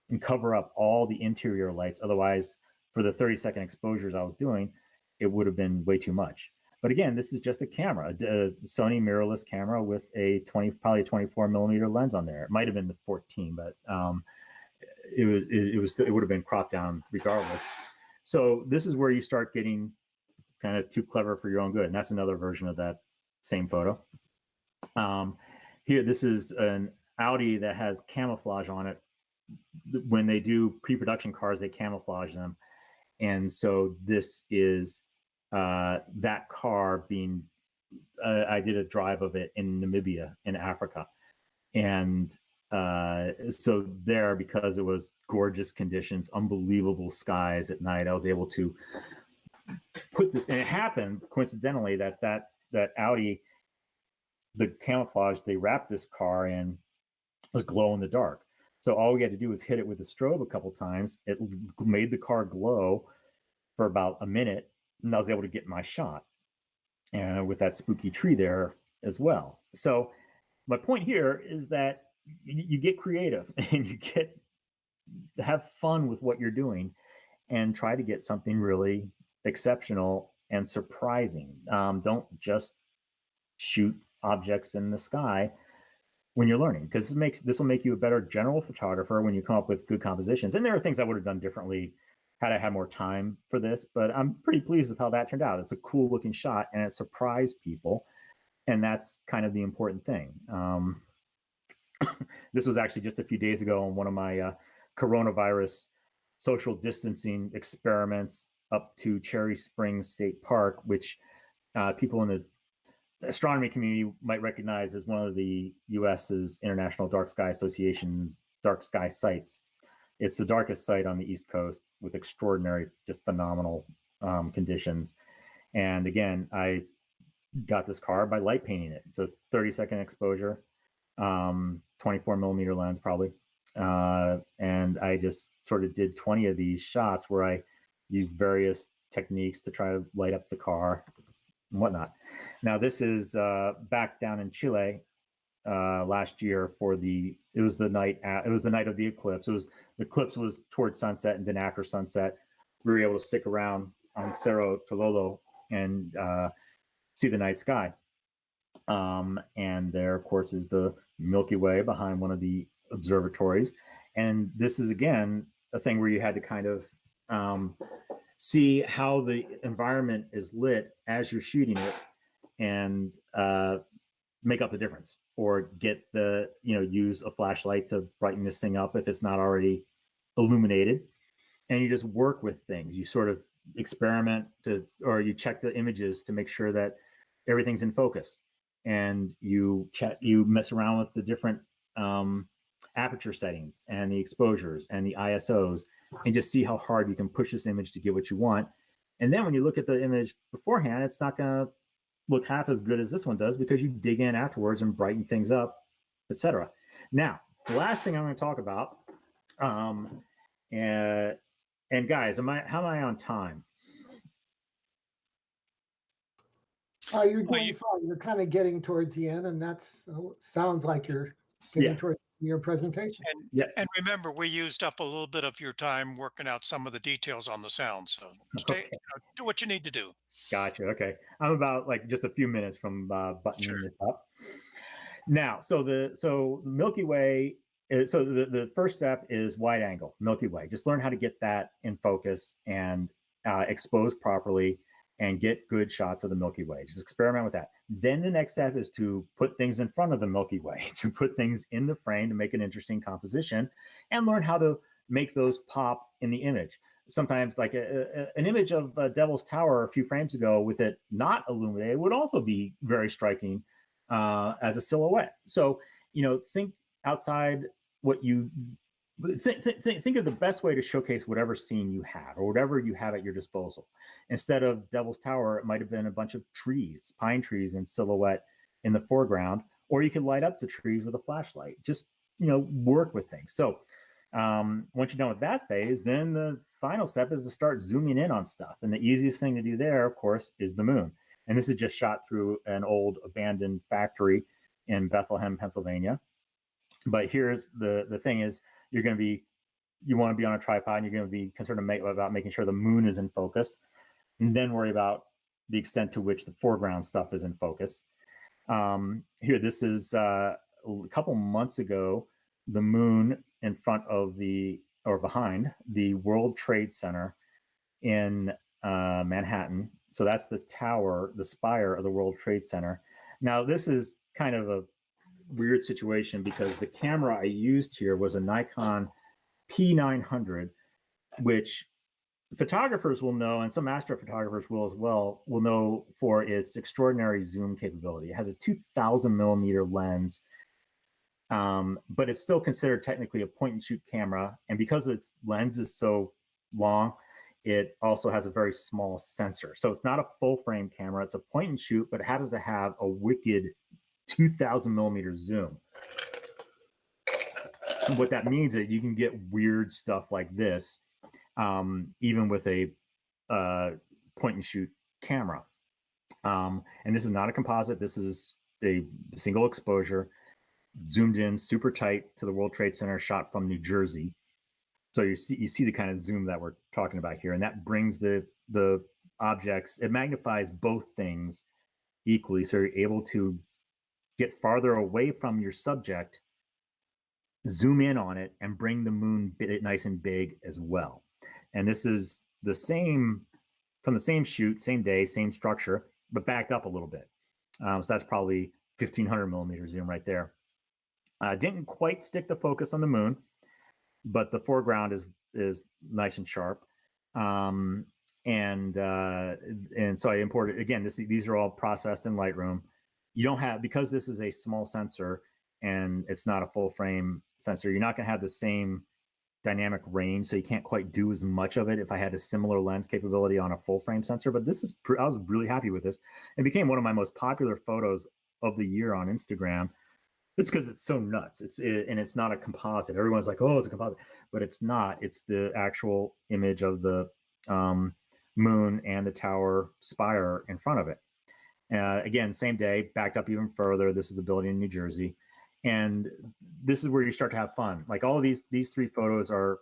and cover up all the interior lights. Otherwise, for the 30-second exposures I was doing, it would have been way too much. But again, this is just a camera, a Sony mirrorless camera with probably a 24 millimeter lens on there. It might have been the 14, but it would have been cropped down regardless. So this is where you start getting kind of too clever for your own good. And that's another version of that same photo. Here, this is an Audi that has camouflage on it. When they do pre-production cars, they camouflage them. And so this is that car being, I did a drive of it in Namibia in Africa. And so there, because it was gorgeous conditions, unbelievable skies at night, I was able to put this, and it happened coincidentally that Audi, the camouflage they wrapped this car in, was glow in the dark. So all we had to do was hit it with a strobe a couple times. It made the car glow for about a minute, and I was able to get my shot, and with that spooky tree there as well. So my point here is that you get creative and you have fun with what you're doing, and try to get something really exceptional and surprising. Don't just shoot objects in the sky when you're learning, because this will make you a better general photographer when you come up with good compositions. And there are things I would have done differently had I had more time for this, but I'm pretty pleased with how that turned out. It's a cool looking shot, and it surprised people, and that's kind of the important thing. This was actually just a few days ago on one of my coronavirus social distancing experiments up to Cherry Springs State Park, which people in the astronomy community might recognize as one of the US's International Dark Sky Association dark sky sites. It's the darkest site on the East Coast with extraordinary, just phenomenal conditions. And again, I got this car by light painting it. So 30-second exposure, 24 millimeter lens probably. And I just sort of did 20 of these shots where I used various techniques to try to light up the car and whatnot. Now this is back down in Chile last year for it was the night of the eclipse. The eclipse was towards sunset, and then after sunset, we were able to stick around on Cerro Tololo and see the night sky. And there, of course, is the Milky Way behind one of the observatories. And this is, again, a thing where you had to kind of see how the environment is lit as you're shooting it and make up the difference, or get use a flashlight to brighten this thing up if it's not already illuminated. And you just work with things. You sort of experiment or you check the images to make sure that everything's in focus. And you mess around with the different aperture settings and the exposures and the ISOs, and just see how hard you can push this image to get what you want. And then when you look at the image beforehand, it's not going to look half as good as this one does, because you dig in afterwards and brighten things up, etc. Now, the last thing I'm going to talk about, and guys, how am I on time? You're doing fine. You're kind of getting towards the end, and sounds like you're getting towards your presentation. And remember, we used up a little bit of your time working out some of the details on the sound. So do what you need to do. Gotcha. Okay. I'm about just a few minutes from buttoning this up. Now, so the Milky Way. So the first step is wide angle Milky Way. Just learn how to get that in focus and expose properly and get good shots of the Milky Way. Just experiment with that. Then the next step is to put things in front of the Milky Way, to put things in the frame to make an interesting composition, and learn how to make those pop in the image. Sometimes an image of Devil's Tower a few frames ago with it not illuminated would also be very striking as a silhouette. So, think outside what you think of the best way to showcase whatever scene you have or whatever you have at your disposal. Instead of Devil's Tower, it might have been a bunch of trees, pine trees in silhouette in the foreground, or you could light up the trees with a flashlight. Just, work with things. So once you're done with that phase, then the final step is to start zooming in on stuff. And the easiest thing to do there, of course, is the moon. And this is just shot through an old abandoned factory in Bethlehem, Pennsylvania. But here's the thing is, you want to be on a tripod, and you're going to be concerned about making sure the moon is in focus, and then worry about the extent to which the foreground stuff is in focus. Here, this is a couple months ago, the moon in front of behind the World Trade Center in Manhattan. So that's the tower, the spire of the World Trade Center. Now, this is kind of a weird situation because the camera I used here was a Nikon P900, which photographers will know, and some astrophotographers will as well, will know for its extraordinary zoom capability. It has a 2,000 millimeter lens, but it's still considered technically a point and shoot camera. And because its lens is so long, it also has a very small sensor. So it's not a full frame camera. It's a point and shoot, but it happens to have a wicked 2,000 millimeter zoom. And what that means is you can get weird stuff like this, even with a point and shoot camera. And this is not a composite. This is a single exposure, zoomed in super tight to the World Trade Center, shot from New Jersey. So you see the kind of zoom that we're talking about here, and that brings the objects. It magnifies both things equally, so you're able to get farther away from your subject, zoom in on it, and bring the moon nice and big as well. And this is the same from the same shoot, same day, same structure, but backed up a little bit. So that's probably 1,500 millimeter zoom right there. Didn't quite stick the focus on the moon, but the foreground is nice and sharp. And so I imported, again, these are all processed in Lightroom. You don't have, because this is a small sensor and it's not a full frame sensor, you're not going to have the same dynamic range, so you can't quite do as much of it if I had a similar lens capability on a full frame sensor. But this is, I was really happy with this. It became one of my most popular photos of the year on Instagram. It's because it's so nuts. And it's not a composite. Everyone's like, oh, it's a composite, but it's not. It's the actual image of the moon and the tower spire in front of it. Again, same day, backed up even further. This is a building in New Jersey. And this is where you start to have fun. Like all of these three photos are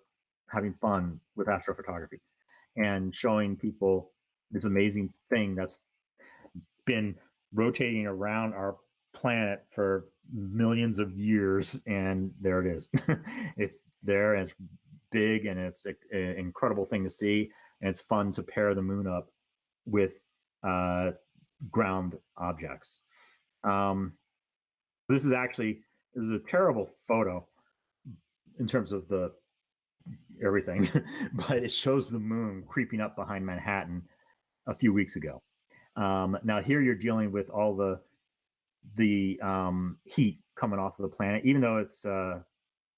having fun with astrophotography and showing people this amazing thing that's been rotating around our planet for millions of years. And there it is. It's there, and it's big, and it's an incredible thing to see. And it's fun to pair the moon up with ground objects. This is a terrible photo in terms of the everything, but it shows the moon creeping up behind Manhattan a few weeks ago. Now here you're dealing with all the heat coming off of the planet. Even though it's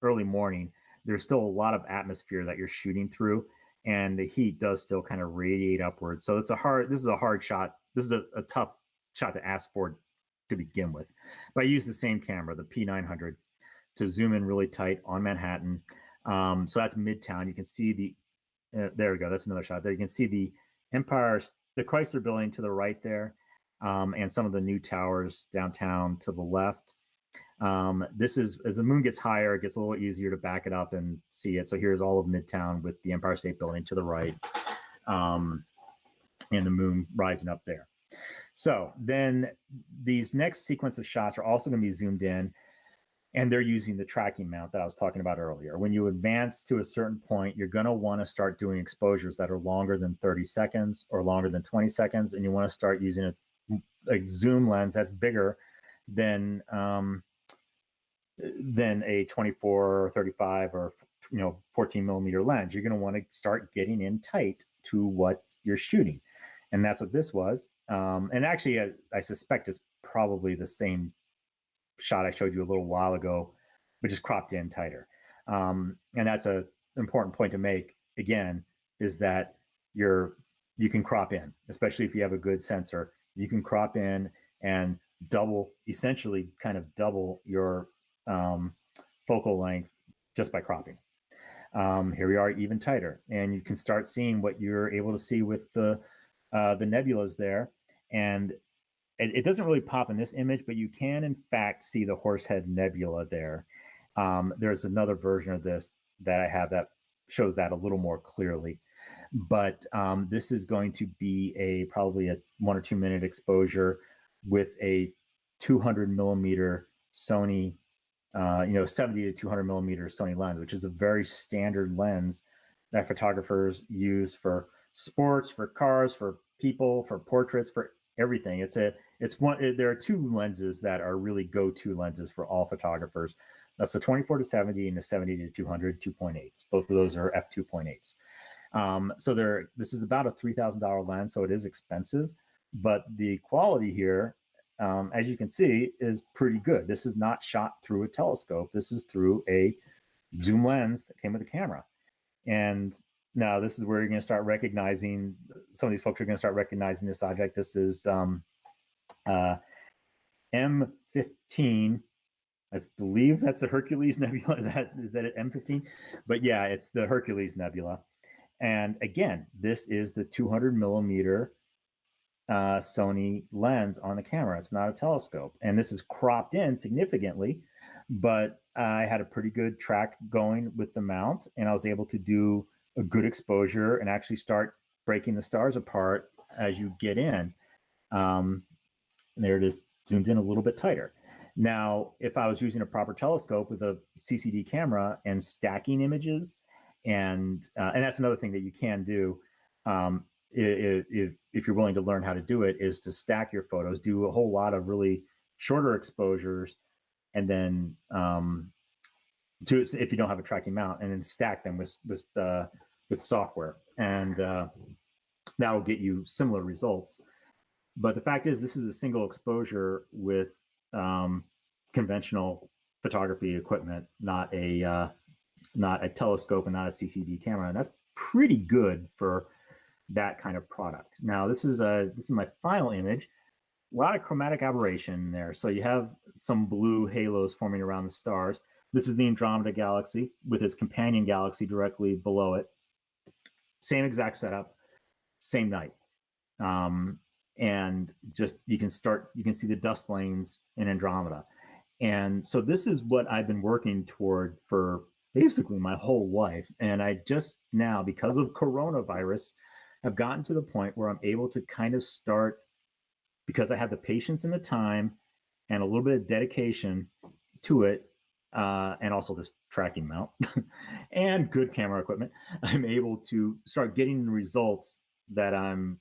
early morning, there's still a lot of atmosphere that you're shooting through, and the heat does still kind of radiate upwards. So this is a hard shot. This is a tough shot to ask for to begin with. But I use the same camera, the P900, to zoom in really tight on Manhattan. So that's Midtown. You can see there we go. That's another shot there. You can see the the Chrysler building to the right there, and some of the new towers downtown to the left. This is, as the moon gets higher, it gets a little easier to back it up and see it. So here's all of Midtown with the Empire State Building to the right, and the moon rising up there. So then these next sequence of shots are also going to be zoomed in, and they're using the tracking mount that I was talking about earlier. When you advance to a certain point, you're going to want to start doing exposures that are longer than 30 seconds or longer than 20 seconds. And you want to start using a zoom lens that's bigger than a 24 or 35 or 14 millimeter lens. You're going to want to start getting in tight to what you're shooting. And that's what this was. And actually, I suspect it's probably the same shot I showed you a little while ago, but just cropped in tighter. And that's an important point to make, again, is that you can crop in, especially if you have a good sensor. You can crop in and essentially kind of double your focal length just by cropping. Here we are, even tighter. And you can start seeing what you're able to see with the nebulas there. And it doesn't really pop in this image, but you can in fact see the Horsehead Nebula there. There's another version of this that I have that shows that a little more clearly. But this is going to be probably a 1 or 2 minute exposure with a 200 millimeter Sony, 70 to 200 millimeter Sony lens, which is a very standard lens that photographers use for sports, for cars, for people, for portraits, for everything. There are two lenses that are really go-to lenses for all photographers. That's the 24 to 70 and the 70 to 200 2.8s. Both of those are f2.8s. So this is about a $3,000 lens, so it is expensive, but the quality here, as you can see, is pretty good. This is not shot through a telescope. This is through a zoom lens that came with the camera. And now this is where you're going to start recognizing, some of these folks are going to start recognizing this object. This is M15. I believe that's the Hercules Nebula. Is that M15? But yeah, it's the Hercules Nebula. And again, this is the 200 millimeter Sony lens on the camera. It's not a telescope. And this is cropped in significantly, but I had a pretty good track going with the mount, and I was able to do a good exposure and actually start breaking the stars apart as you get in. And there it is, zoomed in a little bit tighter. Now, if I was using a proper telescope with a CCD camera and stacking images, and that's another thing that you can do if you're willing to learn how to do it, is to stack your photos, do a whole lot of really shorter exposures, and then if you don't have a tracking mount, and then stack them with software, and that will get you similar results. But the fact is, this is a single exposure with conventional photography equipment, not a not a telescope and not a CCD camera, and that's pretty good for that kind of product. Now, this is my final image. A lot of chromatic aberration there. So you have some blue halos forming around the stars. This is the Andromeda Galaxy with its companion galaxy directly below it. Same exact setup, same night. And just you can see the dust lanes in Andromeda. And so this is what I've been working toward for basically my whole life. And I just now, because of coronavirus, have gotten to the point where I'm able to kind of start, because I have the patience and the time and a little bit of dedication to it, and also this tracking mount and good camera equipment, I'm able to start getting the results that I'm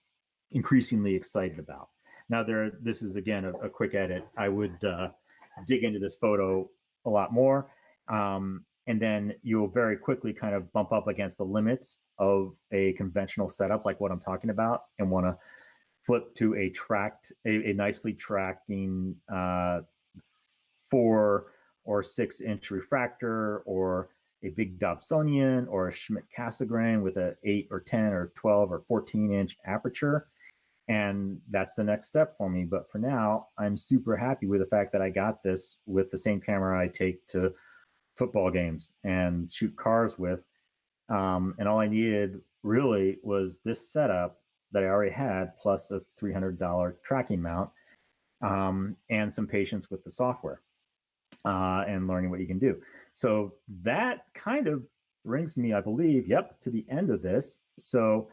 increasingly excited about. Now, this is, again, a quick edit. I would dig into this photo a lot more. And then you'll very quickly kind of bump up against the limits of a conventional setup like what I'm talking about, and want to flip to a nicely tracking 4 or 6 inch refractor, or a big Dobsonian, or a Schmidt-Cassegrain with a 8 or 10 or 12 or 14 inch aperture. And that's the next step for me. But for now, I'm super happy with the fact that I got this with the same camera I take to football games and shoot cars with. And all I needed really was this setup that I already had, plus a $300 tracking mount, and some patience with the software, and learning what you can do. So that kind of brings me, I believe, to the end of this. So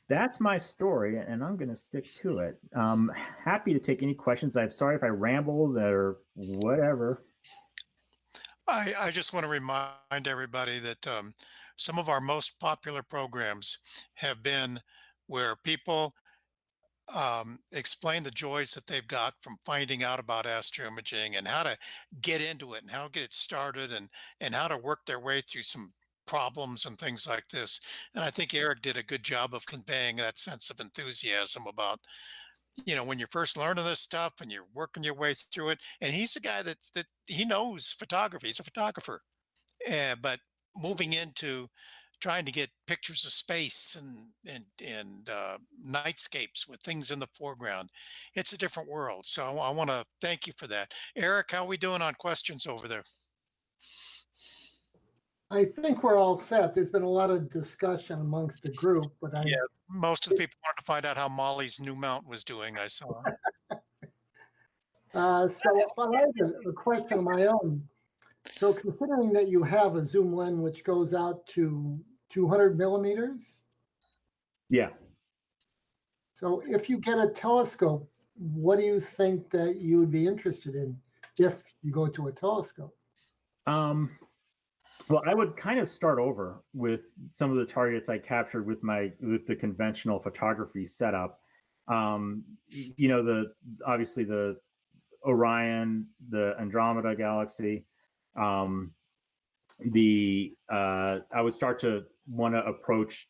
that's my story, and I'm going to stick to it. Happy to take any questions. I'm sorry if I rambled or whatever. I just want to remind everybody that some of our most popular programs have been where people explain the joys that they've got from finding out about astroimaging, and how to get into it, and how to get it started, and how to work their way through some problems and things like this. And I think Eric did a good job of conveying that sense of enthusiasm about, when you're first learning this stuff and you're working your way through it. And he's a guy that he knows photography. He's a photographer, but moving into trying to get pictures of space and nightscapes with things in the foreground, it's a different world. So I want to thank you for that. Eric, how are we doing on questions over there? I think we're all set. There's been a lot of discussion amongst the group, but Yeah, most of the people wanted to find out how Molly's new mount was doing, I saw. So I have a question of my own. So considering that you have a zoom lens which goes out to 200 millimeters. Yeah. So if you get a telescope, what do you think that you would be interested in if you go to a telescope? Well, I would kind of start over with some of the targets I captured with the conventional photography setup. Obviously the Orion, the Andromeda Galaxy. I would start to want to approach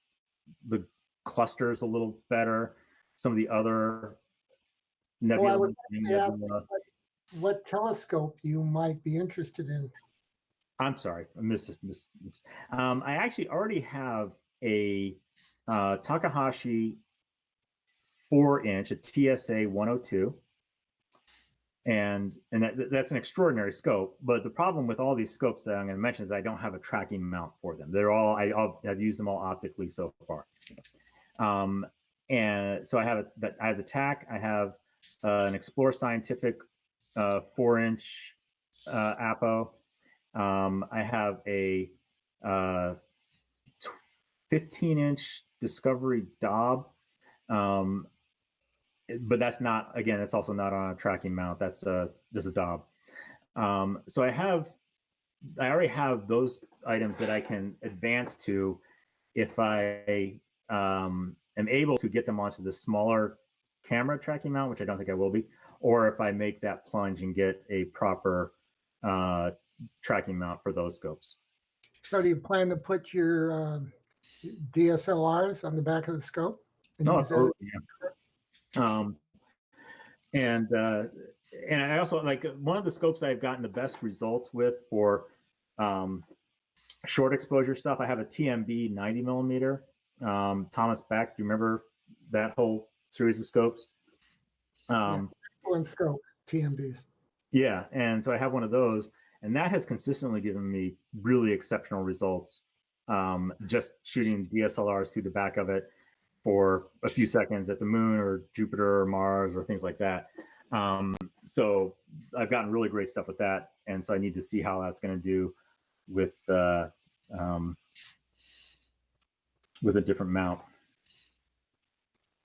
the clusters a little better. Some of the other nebula. What telescope you might be interested in? I'm sorry, I missed. I actually already have a Takahashi 4-inch, a TSA 102, and that's an extraordinary scope. But the problem with all these scopes that I'm going to mention is I don't have a tracking mount for them. I've used them all optically so far. And so I have the TAC. I have an Explore Scientific 4-inch Apo. I have a 15-inch Discovery Dob, but that's also not on a tracking mount. That's just a Dob. So I already have those items that I can advance to if I am able to get them onto the smaller camera tracking mount, which I don't think I will be, or if I make that plunge and get a proper tracking mount for those scopes. So do you plan to put your DSLRs on the back of the scope? No, absolutely. Yeah. And I also like one of the scopes I've gotten the best results with for short exposure stuff, I have a TMB 90 millimeter. Thomas Beck, do you remember that whole series of scopes? Excellent scope, TMBs. Yeah, and so I have one of those, and that has consistently given me really exceptional results. Just shooting DSLRs through the back of it for a few seconds at the moon or Jupiter or Mars or things like that. So I've gotten really great stuff with that, and so I need to see how that's going to do with a different mount.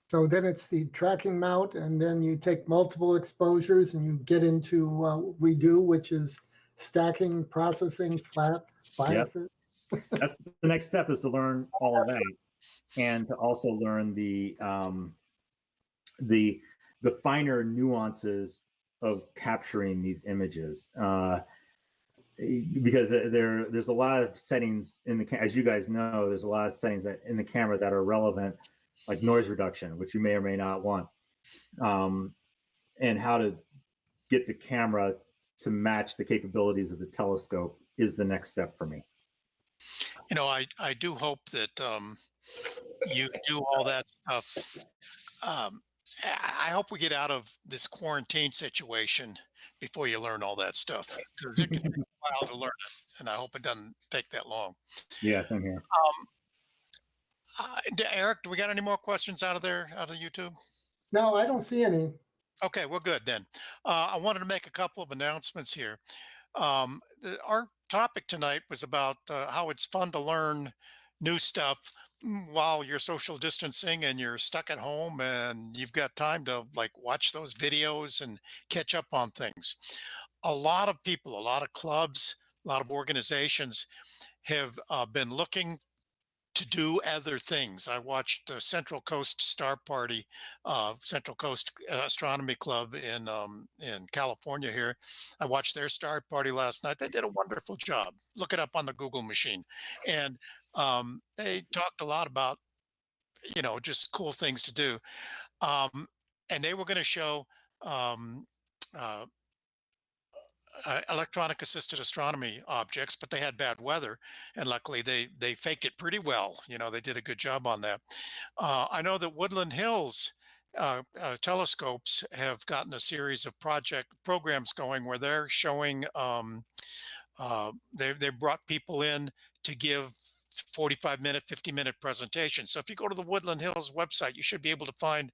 So then it's the tracking mount, and then you take multiple exposures and you get into what we do, which is stacking, processing, flats, biases. That's the next step, is to learn all of that, and to also learn the finer nuances of capturing these images. Because there's a lot of settings in the, as you guys know, there's a lot of settings in the camera that are relevant, like noise reduction, which you may or may not want, and how to get the camera to match the capabilities of the telescope is the next step for me. You know, I do hope that you do all that stuff. I hope we get out of this quarantine situation before you learn all that stuff, because it can take a while to learn it, and I hope it doesn't take that long. Yeah, same here. Eric, do we got any more questions out of YouTube? No, I don't see any. Okay, well, good then. I wanted to make a couple of announcements here. Our topic tonight was about how it's fun to learn new stuff while you're social distancing and you're stuck at home and you've got time to like watch those videos and catch up on things. A lot of people, a lot of clubs, a lot of organizations have been looking to do other things. I watched the Central Coast Star Party, Central Coast Astronomy Club in California here. I watched their star party last night. They did a wonderful job. Look it up on the Google machine, and they talked a lot about, you know, just cool things to do. And they were going to show um, uh, electronic assisted astronomy objects, but they had bad weather, and luckily they faked it pretty well. You know, they did a good job on that. I know that Woodland Hills telescopes have gotten a series of programs going where they're showing. They brought people in to give 45-minute, 50-minute presentations. So if you go to the Woodland Hills website, you should be able to find.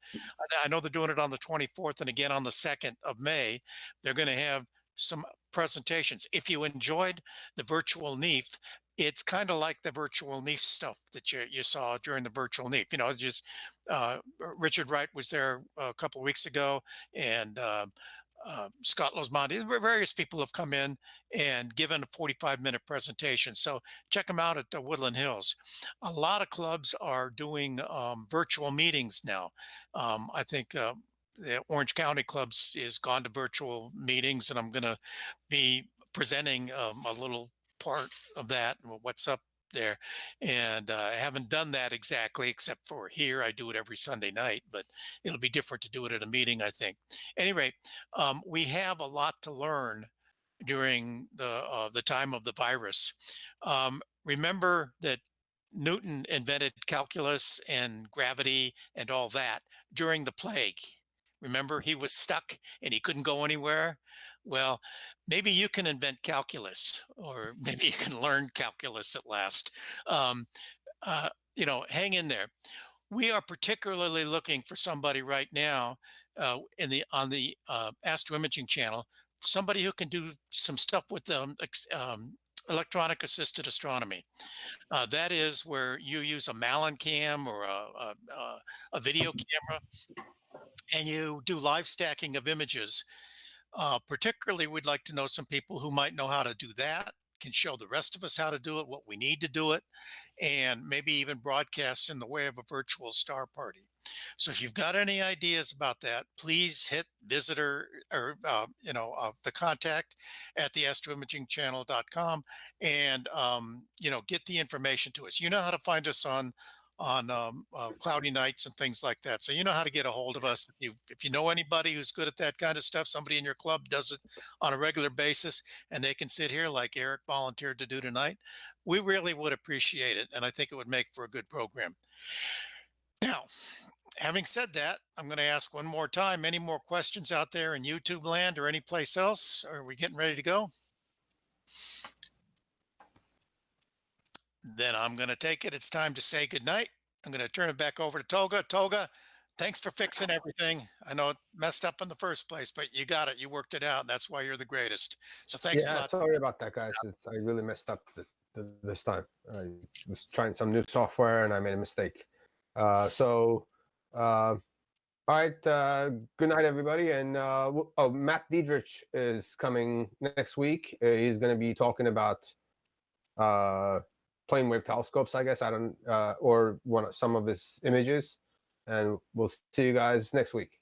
I know they're doing it on the 24th and again on the 2nd of May. They're going to have some presentations. If you enjoyed the virtual NEAF, it's kind of like the virtual NEAF stuff that you saw during the virtual NEAF. You know, just Richard Wright was there a couple of weeks ago, and Scott Losmonti. Various people have come in and given a 45-minute presentation. So check them out at the Woodland Hills. A lot of clubs are doing virtual meetings now. I think the Orange County Clubs is gone to virtual meetings, and I'm going to be presenting a little part of that, what's up there. And I haven't done that exactly, except for here. I do it every Sunday night, but it'll be different to do it at a meeting, I think. Anyway, we have a lot to learn during the time of the virus. Remember that Newton invented calculus and gravity and all that during the plague. Remember, he was stuck and he couldn't go anywhere. Well, maybe you can invent calculus, or maybe you can learn calculus at last. Um, you know, hang in there. We are particularly looking for somebody right now on the Astro Imaging channel, somebody who can do some stuff with electronic assisted astronomy. That is where you use a Malin cam or a video camera, and you do live stacking of images. Particularly, we'd like to know some people who might know how to do that, can show the rest of us how to do it, what we need to do it, and maybe even broadcast in the way of a virtual star party. So if you've got any ideas about that, please hit visitor or, the contact at the astroimagingchannel.com and, get the information to us. You know how to find us on cloudy nights and things like that. So you know how to get a hold of us. If you know anybody who's good at that kind of stuff, somebody in your club does it on a regular basis, and they can sit here like Eric volunteered to do tonight, we really would appreciate it, and I think it would make for a good program. Now, having said that, I'm going to ask one more time, any more questions out there in YouTube land or any place else? Are we getting ready to go? Then I'm going to take it. It's time to say goodnight. I'm going to turn it back over to Tolga. Tolga, thanks for fixing everything. I know it messed up in the first place, but you got it. You worked it out. And that's why you're the greatest. So thanks a Yeah, lot. sorry about that, guys. I really messed up this time. I was trying some new software and I made a mistake. All right. Good night, everybody. And Matt Diedrich is coming next week. He's going to be talking about plane wave telescopes, I guess. I don't, or some of his images. And we'll see you guys next week.